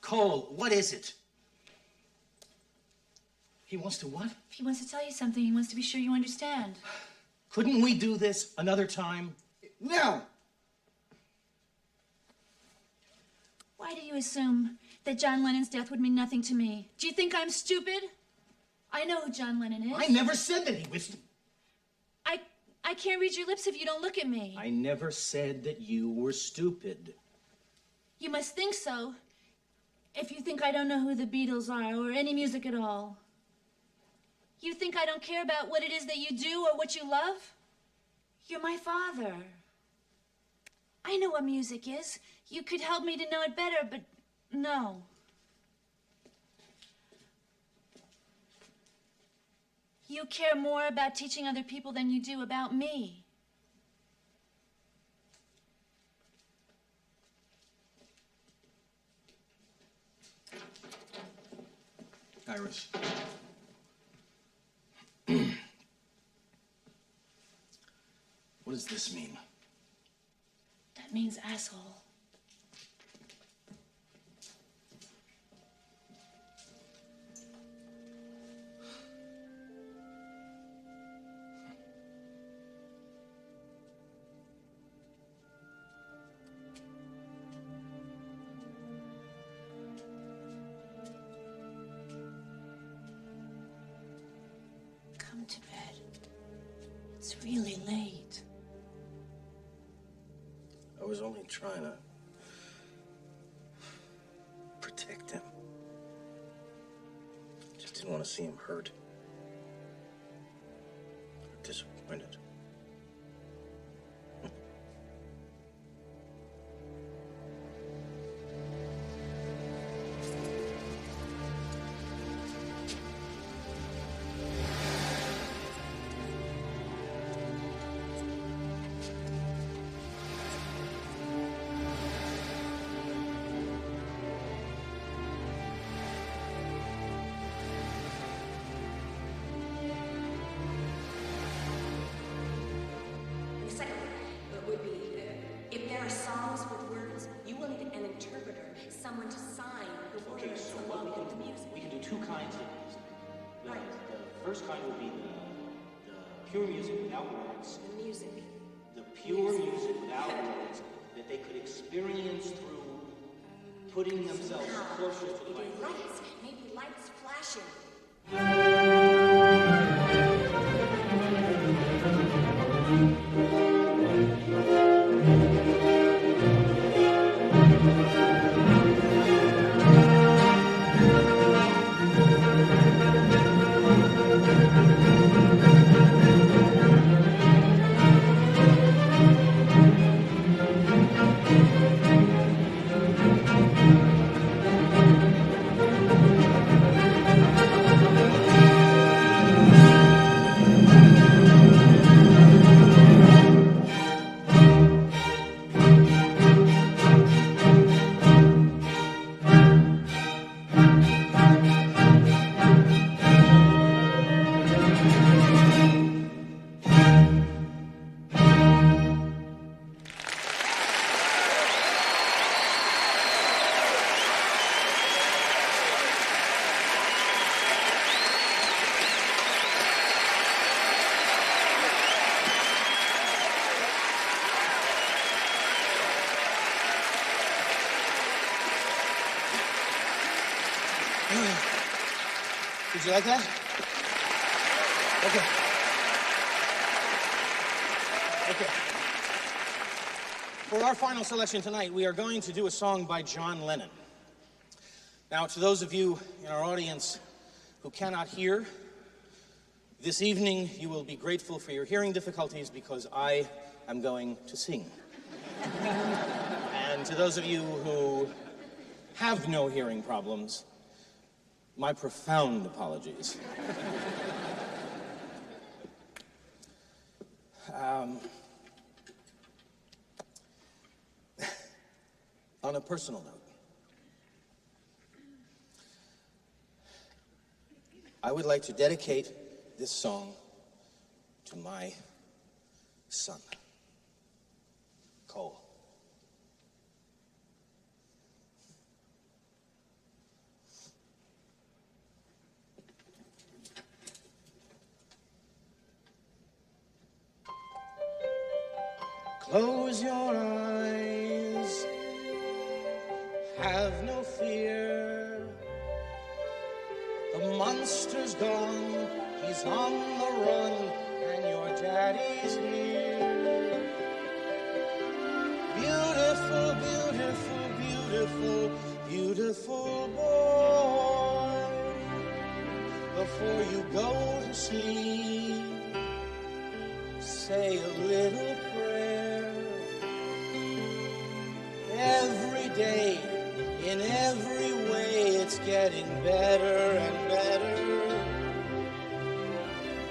[SPEAKER 9] Cole, what is it? He wants to what?
[SPEAKER 1] He wants to tell you something. He wants to be sure you understand.
[SPEAKER 9] Couldn't we do this another time?
[SPEAKER 24] No.
[SPEAKER 1] Why do you assume that John Lennon's death would mean nothing to me? Do you think I'm stupid? I know who John Lennon is.
[SPEAKER 9] I never said that he was...
[SPEAKER 1] I can't read your lips if you don't look at me.
[SPEAKER 9] I never said that you were stupid.
[SPEAKER 1] You must think so if you think I don't know who the Beatles are or any music at all. You think I don't care about what it is that you do or what you love? You're my father. I know what music is. You could help me to know it better, but no. You care more about teaching other people than you do about me.
[SPEAKER 9] Iris. What does this mean?
[SPEAKER 1] That means asshole. Come to bed. It's really late.
[SPEAKER 9] I was only trying to protect him. Just didn't want to see him hurt. Or disappointed.
[SPEAKER 11] Someone to sign the words.
[SPEAKER 17] Okay, so what we can do two kinds of music. The first kind would be the pure music without words.
[SPEAKER 11] The music.
[SPEAKER 17] The pure music without words that they could experience through putting themselves closer to the
[SPEAKER 11] Maybe lights. Maybe lights flashing.
[SPEAKER 9] Did you like that? Okay. For our final selection tonight, we are going to do a song by John Lennon. Now, to those of you in our audience who cannot hear, this evening you will be grateful for your hearing difficulties because I am going to sing. And to those of you who have no hearing problems, my profound apologies. On a personal note, I would like to dedicate this song to my son, Cole. Close your eyes, have no fear. The monster's gone, he's on the run, and your daddy's here. Beautiful, beautiful, beautiful, beautiful boy. Before you go to sleep, say a little prayer. Every day, in every way, it's getting better and better.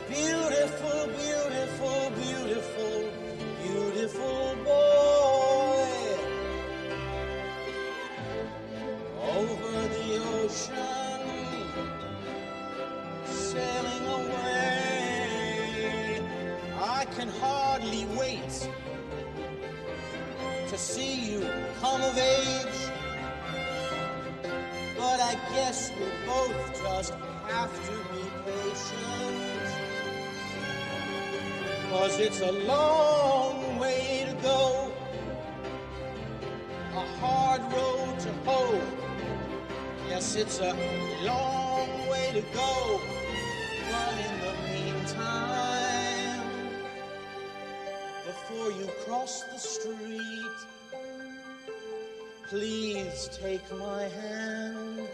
[SPEAKER 9] Beautiful, beautiful, beautiful, beautiful boy. Over the ocean, sailing away. I can hardly wait to see you come of age, but I guess we both just have to be patient, 'cause it's a long way to go, a hard road to hoe. Yes, it's a long way to go, but in the meantime, before you cross the street, please take my hand.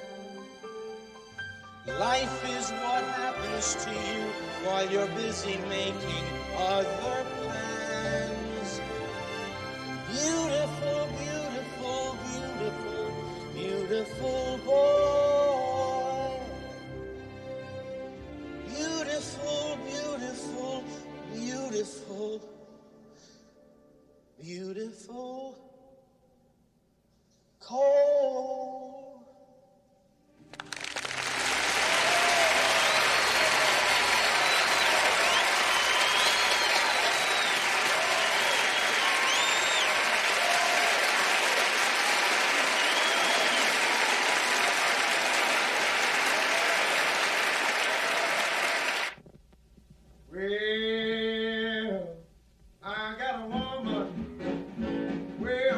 [SPEAKER 9] Life is what happens to you while you're busy making other plans. Beautiful, beautiful, beautiful, beautiful boy. Beautiful, beautiful, beautiful, beautiful Cole. Well, I got a woman way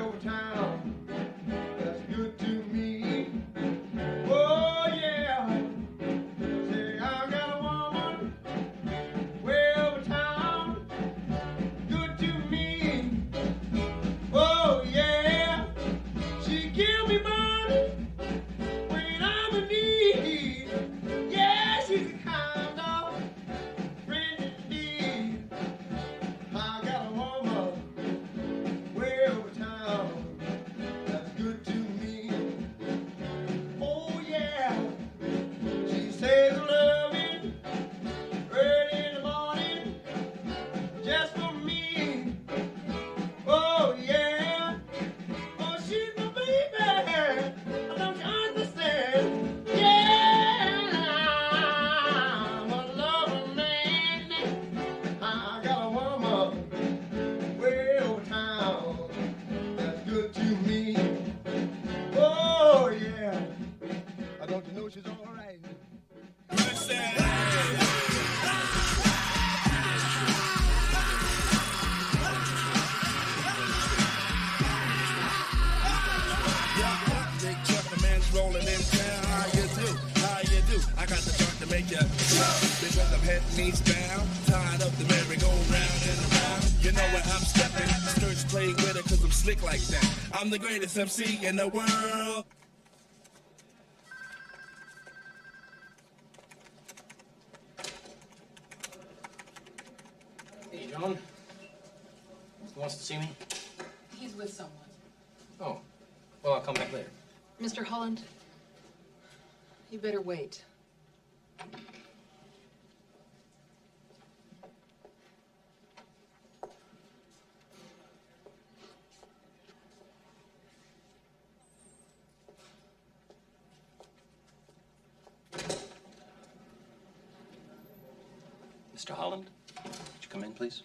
[SPEAKER 4] make you jump. Because I'm head knees down, tired of the merry-go-round and around. You know where I'm stepping, skirts playing with it cause I'm slick like that. I'm the greatest MC in the world.
[SPEAKER 17] Hey, John. Who wants to see me?
[SPEAKER 5] He's with someone.
[SPEAKER 17] Oh. Well, I'll come back later.
[SPEAKER 5] Mr. Holland, you better wait.
[SPEAKER 12] Mr. Holland, would you come in, please?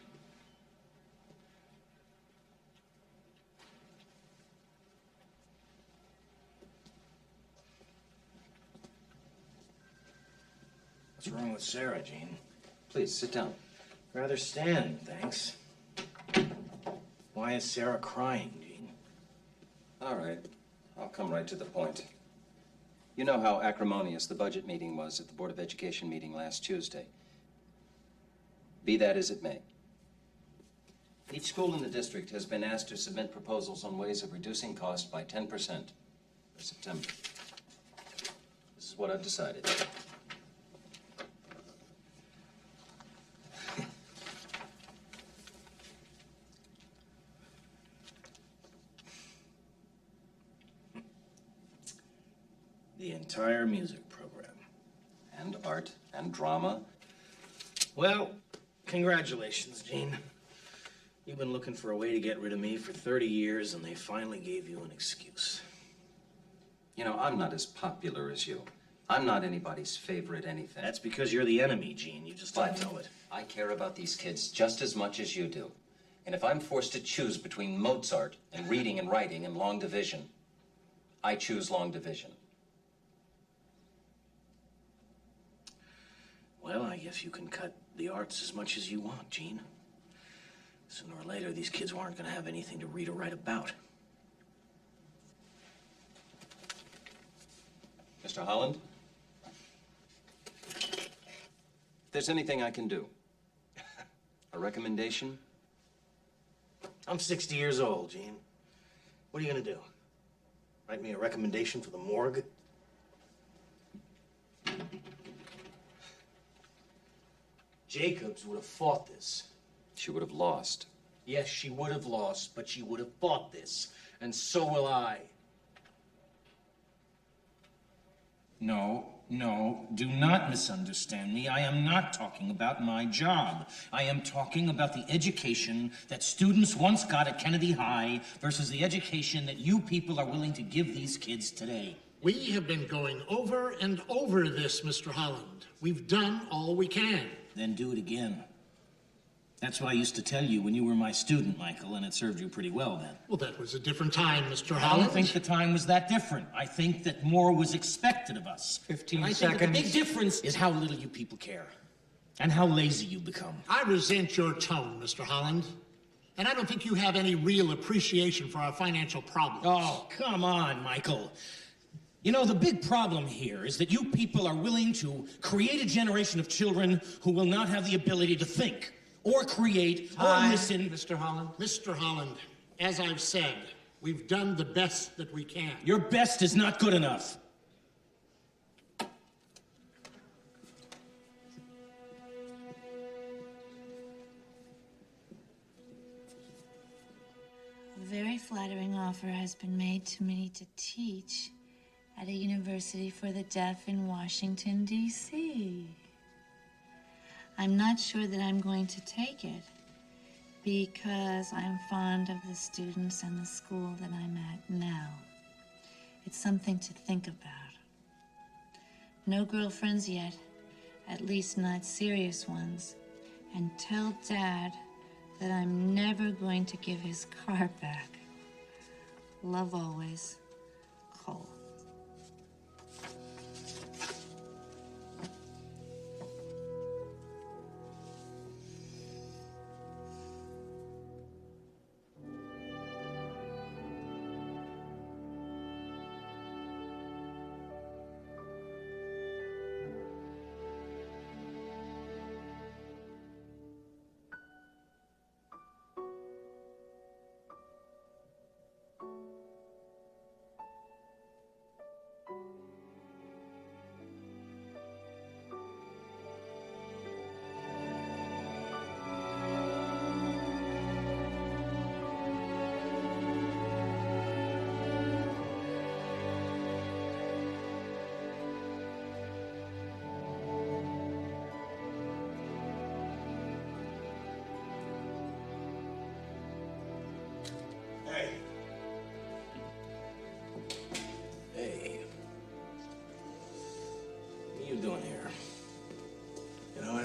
[SPEAKER 2] What's wrong with Sarah, Gene?
[SPEAKER 12] Please, sit down.
[SPEAKER 2] Rather stand, thanks. Why is Sarah crying, Gene?
[SPEAKER 12] All right. I'll come right to the point. You know how acrimonious the budget meeting was at the Board of Education meeting last Tuesday. Be that as it may. Each school in the district has been asked to submit proposals on ways of reducing cost by 10% by September. This is what I've decided.
[SPEAKER 2] The entire music program.
[SPEAKER 12] And art and drama.
[SPEAKER 2] Well, congratulations, Gene. You've been looking for a way to get rid of me for 30 years, and they finally gave you an excuse.
[SPEAKER 12] You know, I'm not as popular as you. I'm not anybody's favorite anything.
[SPEAKER 2] That's because you're the enemy, Gene. You just don't know it.
[SPEAKER 12] I care about these kids just as much as you do. And if I'm forced to choose between Mozart and reading and writing and long division, I choose long division.
[SPEAKER 2] Well, I guess you can cut the arts as much as you want, Gene. Sooner or later, these kids aren't going to have anything to read or write about.
[SPEAKER 12] Mr. Holland? If there's anything I can do, a recommendation?
[SPEAKER 2] I'm 60 years old, Gene. What are you going to do? Write me a recommendation for the morgue? Jacobs would have fought this.
[SPEAKER 12] She would have lost.
[SPEAKER 2] Yes, she would have lost, but she would have fought this. And so will I.
[SPEAKER 17] No, do not misunderstand me. I am not talking about my job. I am talking about the education that students once got at Kennedy High versus the education that you people are willing to give these kids today.
[SPEAKER 13] We have been going over and over this, Mr. Holland. We've done all we can.
[SPEAKER 17] Then do it again. That's what I used to tell you when you were my student, Michael, and it served you pretty well then.
[SPEAKER 13] Well, that was a different time, Mr.
[SPEAKER 17] I
[SPEAKER 13] Holland.
[SPEAKER 17] don't think the time was that different. I think that more was expected of us.
[SPEAKER 13] 15
[SPEAKER 17] I
[SPEAKER 13] seconds.
[SPEAKER 17] think the big difference is how little you people care and how lazy you become.
[SPEAKER 13] I resent your tone, Mr. Holland. And I don't think you have any real appreciation for our financial problems.
[SPEAKER 17] Oh, come on, Michael. You know, the big problem here is that you people are willing to create a generation of children who will not have the ability to think or create or listen.
[SPEAKER 13] Mr. Holland. Mr. Holland, as I've said, we've done the best that we can.
[SPEAKER 17] Your best is not good enough.
[SPEAKER 1] A very flattering offer has been made to me to teach at a university for the deaf in Washington, D.C. I'm not sure that I'm going to take it because I'm fond of the students and the school that I'm at now. It's something to think about. No girlfriends yet, at least not serious ones. And tell Dad that I'm never going to give his car back. Love always, Cole.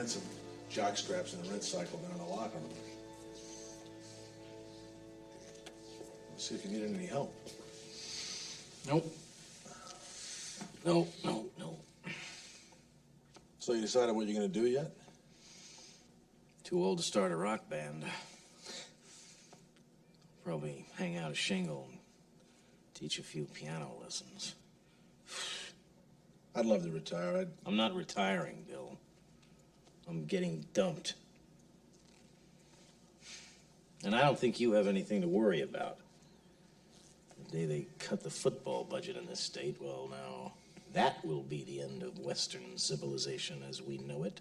[SPEAKER 7] find some jock straps in the red cycle down in the locker room. Let's see if you need any help.
[SPEAKER 2] Nope. No.
[SPEAKER 7] So you decided what you're gonna do yet?
[SPEAKER 2] Too old to start a rock band. Probably hang out a shingle and teach a few piano lessons.
[SPEAKER 7] I'd love to retire.
[SPEAKER 2] I'm not retiring, Bill. I'm getting dumped. And I don't think you have anything to worry about. The day they cut the football budget in this state, well, now, that will be the end of Western civilization as we know it.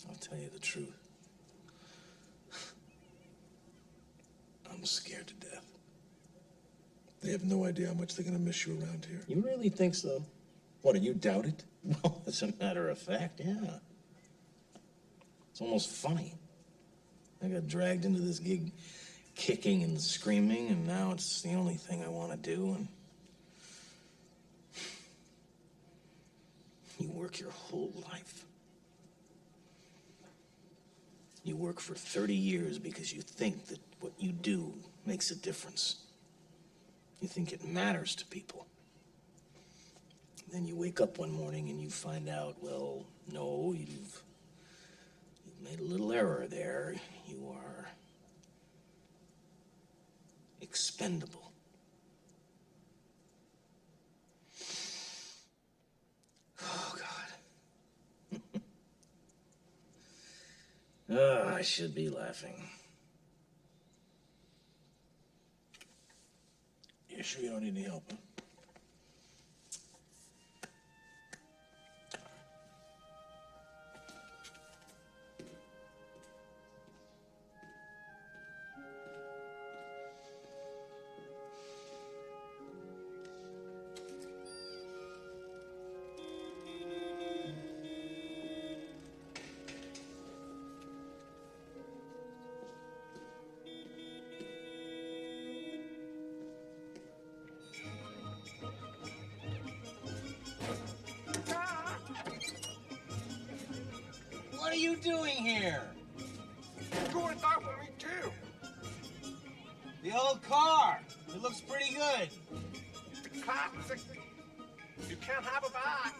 [SPEAKER 2] I'll tell you the truth. I'm scared to death.
[SPEAKER 7] They have no idea how much they're gonna miss you around here.
[SPEAKER 2] You really think so?
[SPEAKER 7] What, do you doubt it?
[SPEAKER 2] Well, as a matter of fact, yeah. It's almost funny. I got dragged into this gig kicking and screaming, and now it's the only thing I want to do, and you work your whole life. You work for 30 years because you think that what you do makes a difference. You think it matters to people. Then you wake up one morning and you find out, well, no, you've made a little error there. You are expendable. Oh, God. Oh, I should be laughing.
[SPEAKER 7] You sure you don't need any help, huh?
[SPEAKER 2] What are you doing here?
[SPEAKER 10] Doing that for me too.
[SPEAKER 2] The old car. It looks pretty good.
[SPEAKER 10] The classic. You can't have it back.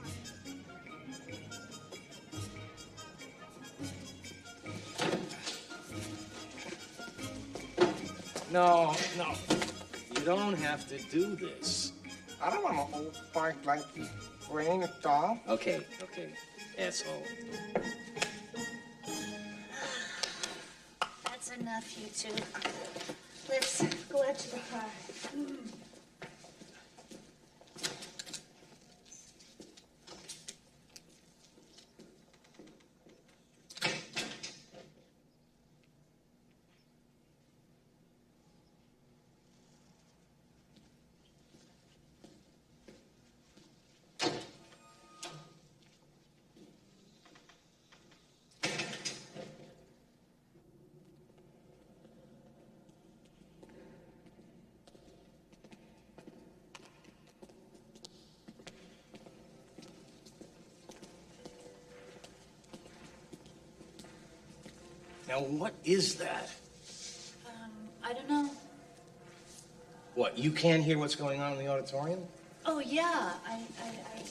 [SPEAKER 2] No. You don't have to do this.
[SPEAKER 10] I don't want an old bike like you weighing a doll.
[SPEAKER 2] Okay, asshole.
[SPEAKER 1] That's enough, you two. Let's go out to the car.
[SPEAKER 2] Now, what is that?
[SPEAKER 1] I don't know.
[SPEAKER 2] What, you can't hear what's going on in the auditorium?
[SPEAKER 1] Oh, yeah, I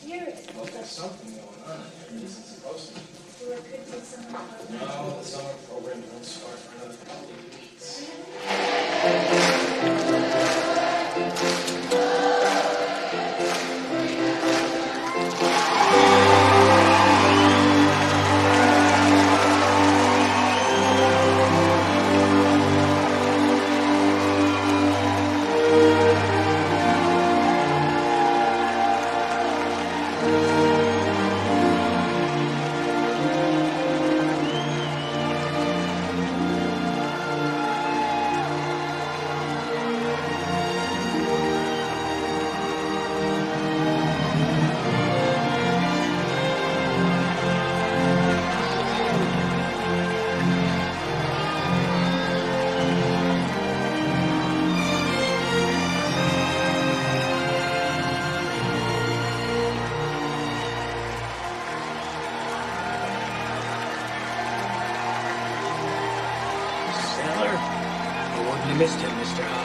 [SPEAKER 1] hear it.
[SPEAKER 2] Well, there's something going on here. This is supposed to be.
[SPEAKER 1] Or it could be some
[SPEAKER 2] No, the summer program won't start for another couple of weeks.
[SPEAKER 8] I missed him, Mr. Holland.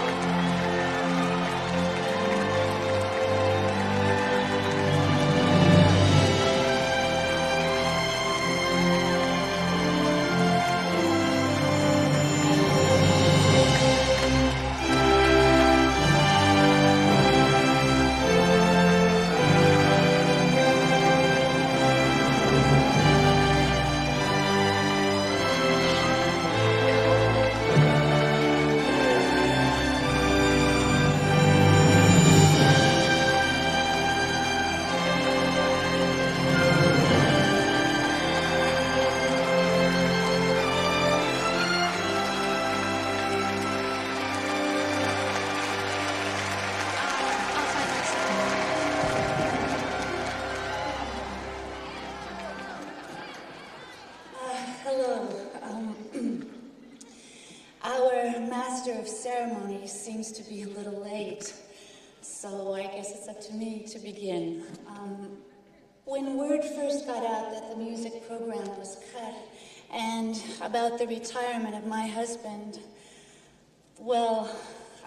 [SPEAKER 1] Seems to be a little late, so I guess it's up to me to begin. When word first got out that the music program was cut and about the retirement of my husband, well,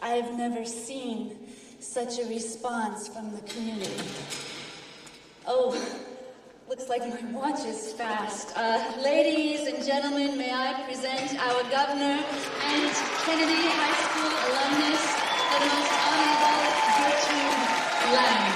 [SPEAKER 1] I've never seen such a response from the community. Oh, looks like my watch is fast. Ladies and gentlemen, may I present our governor and Kennedy High School alumnus, the most honorable Gertrude Lang.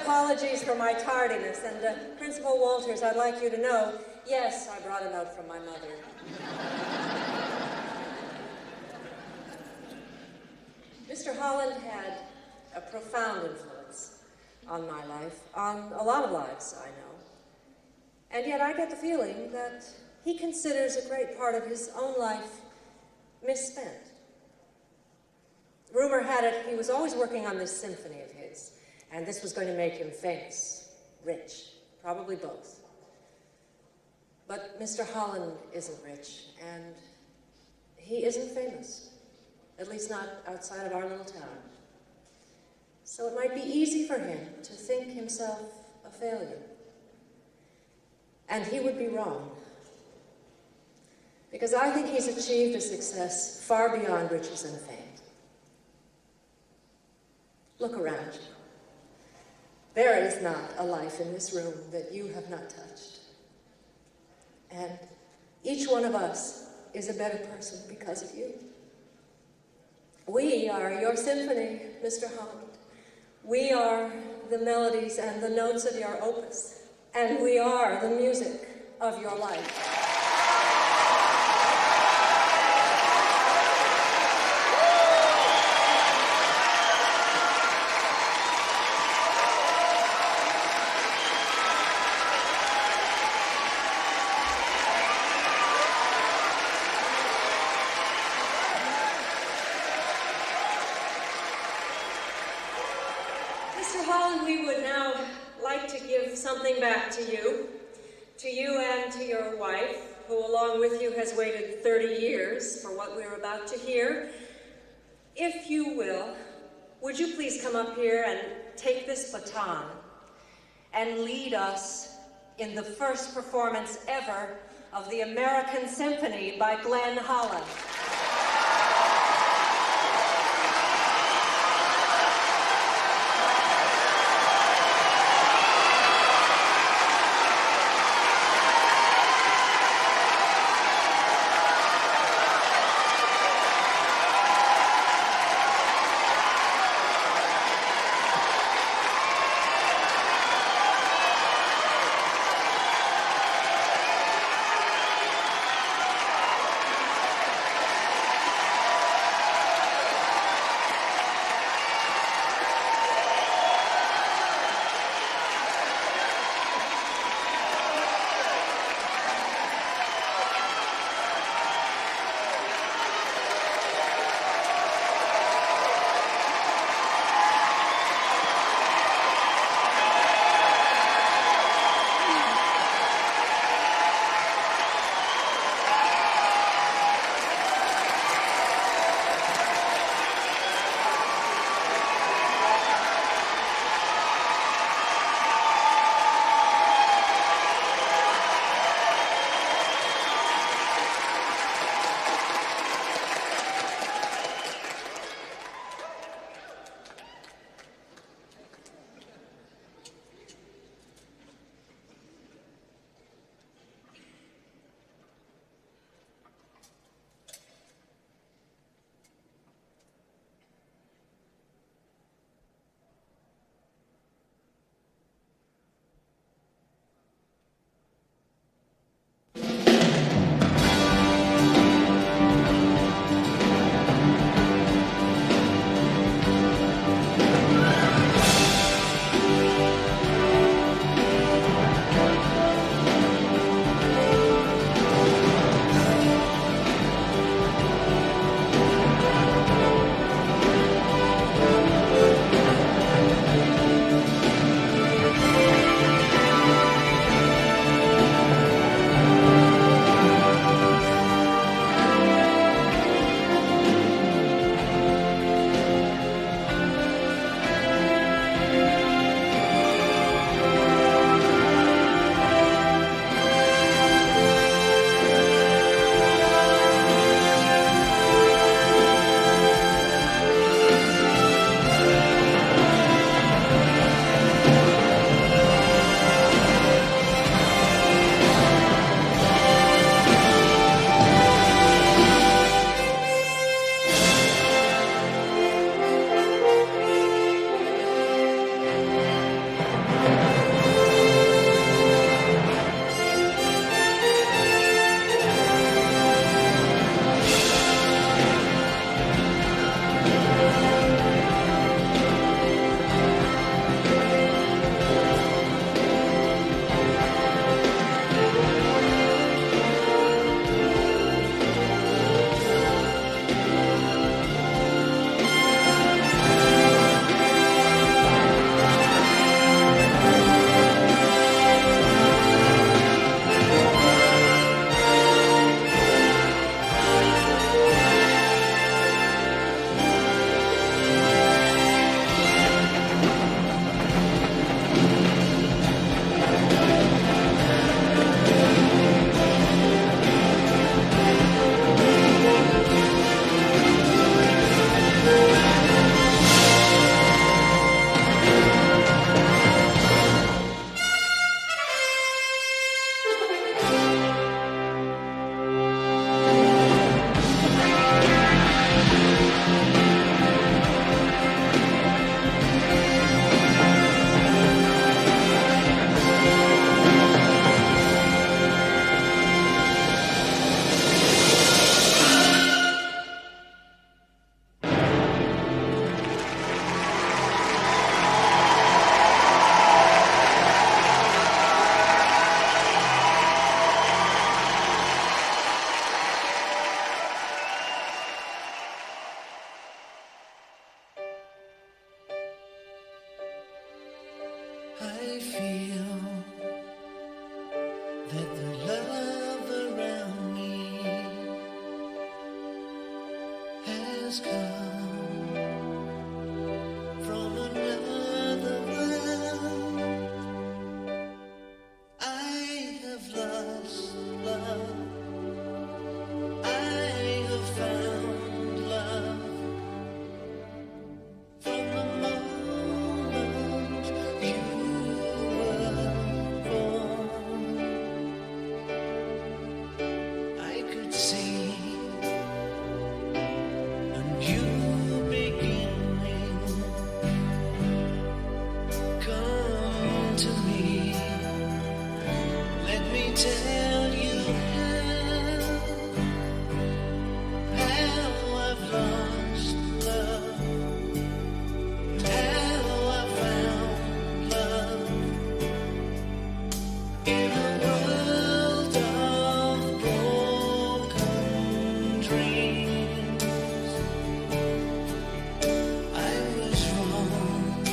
[SPEAKER 6] Apologies for my tardiness, and Principal Walters, I'd like you to know, yes, I brought a note from my mother. Mr. Holland had a profound influence on my life, on a lot of lives, I know. And yet I get the feeling that he considers a great part of his own life misspent. Rumor had it he was always working on this symphony of his, and this was going to make him famous, rich, probably both. But Mr. Holland isn't rich, and he isn't famous, at least not outside of our little town. So it might be easy for him to think himself a failure. And he would be wrong. Because I think he's achieved a success far beyond riches and fame. Look around you. There is not a life in this room that you have not touched. And each one of us is a better person because of you. We are your symphony, Mr. Holland. We are the melodies and the notes of your opus. And we are the music of your life. Something back to you and to your wife, who along with you has waited 30 years for what we're about to hear. If you will, would you please come up here and take this baton and lead us in the first performance ever of the American Symphony by Glenn Holland.
[SPEAKER 4] I feel that the love around me has come from another realm. I have lost love. I have found love from the moment you were born. I could see a new beginning come to me. Let me tell you how I've lost love, how I found love in a world of broken dreams. I was wrong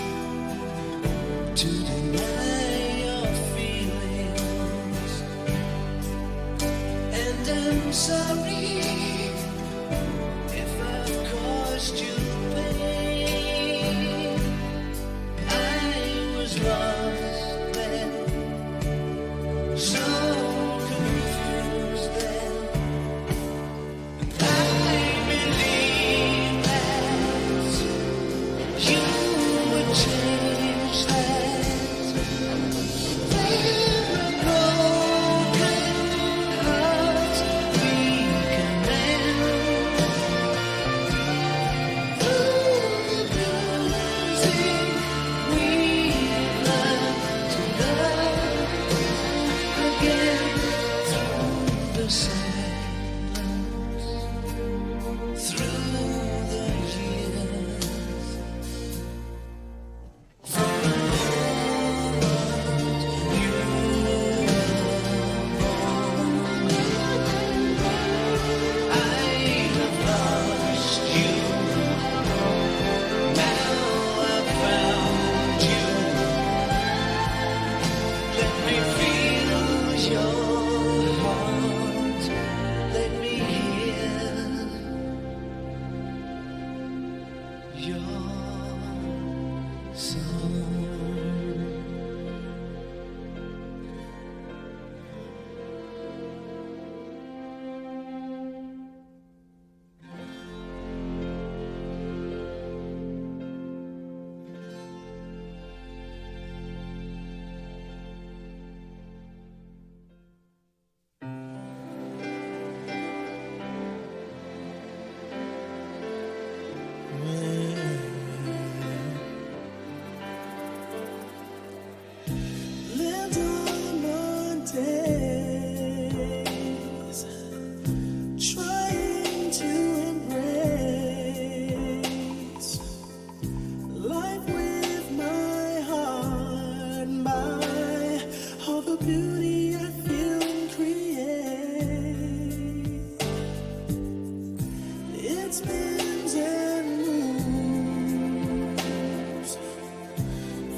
[SPEAKER 4] to deny your feelings, and I'm sorry if I've caused you pain. I was lost then, so confused then. I believed that you would change that. There are broken hearts we can mend. Through the bruising, we learn to love again. Through the silence, through the years, from the moment you were born. I have lost you. Now I've found you. Let me feel your heart. Let me hear your song. Lived on Mondays, trying to embrace life with my heart, my all the beauty I feel and create. It spins and moves,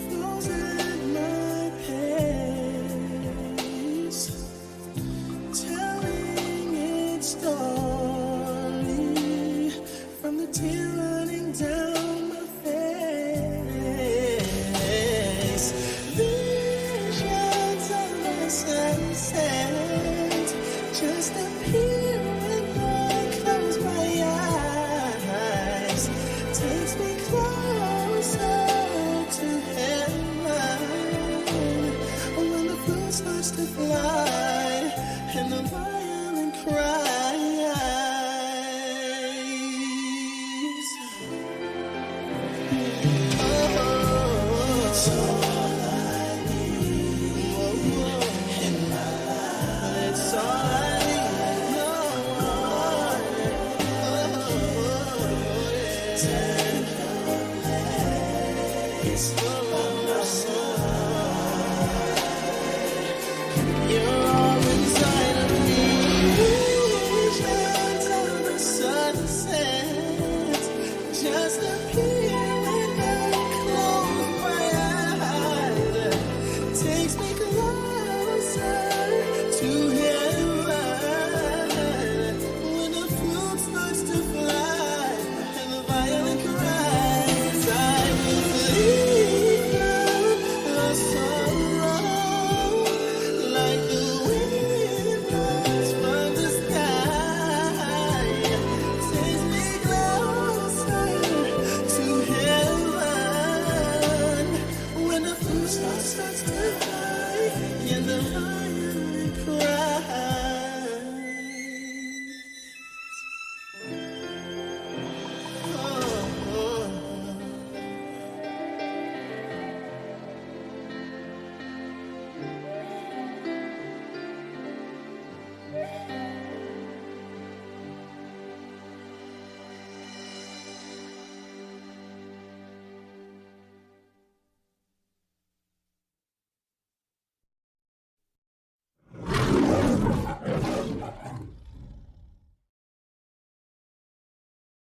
[SPEAKER 4] flows at my pace, telling its story from the tear running down my face. Visions of the sunset just appear when I close my eyes. Takes me closer to heaven when the flute starts to fly and the violin cries. Oh, it's all I need in my life. It's all I need. No one. Take your place. I'm not so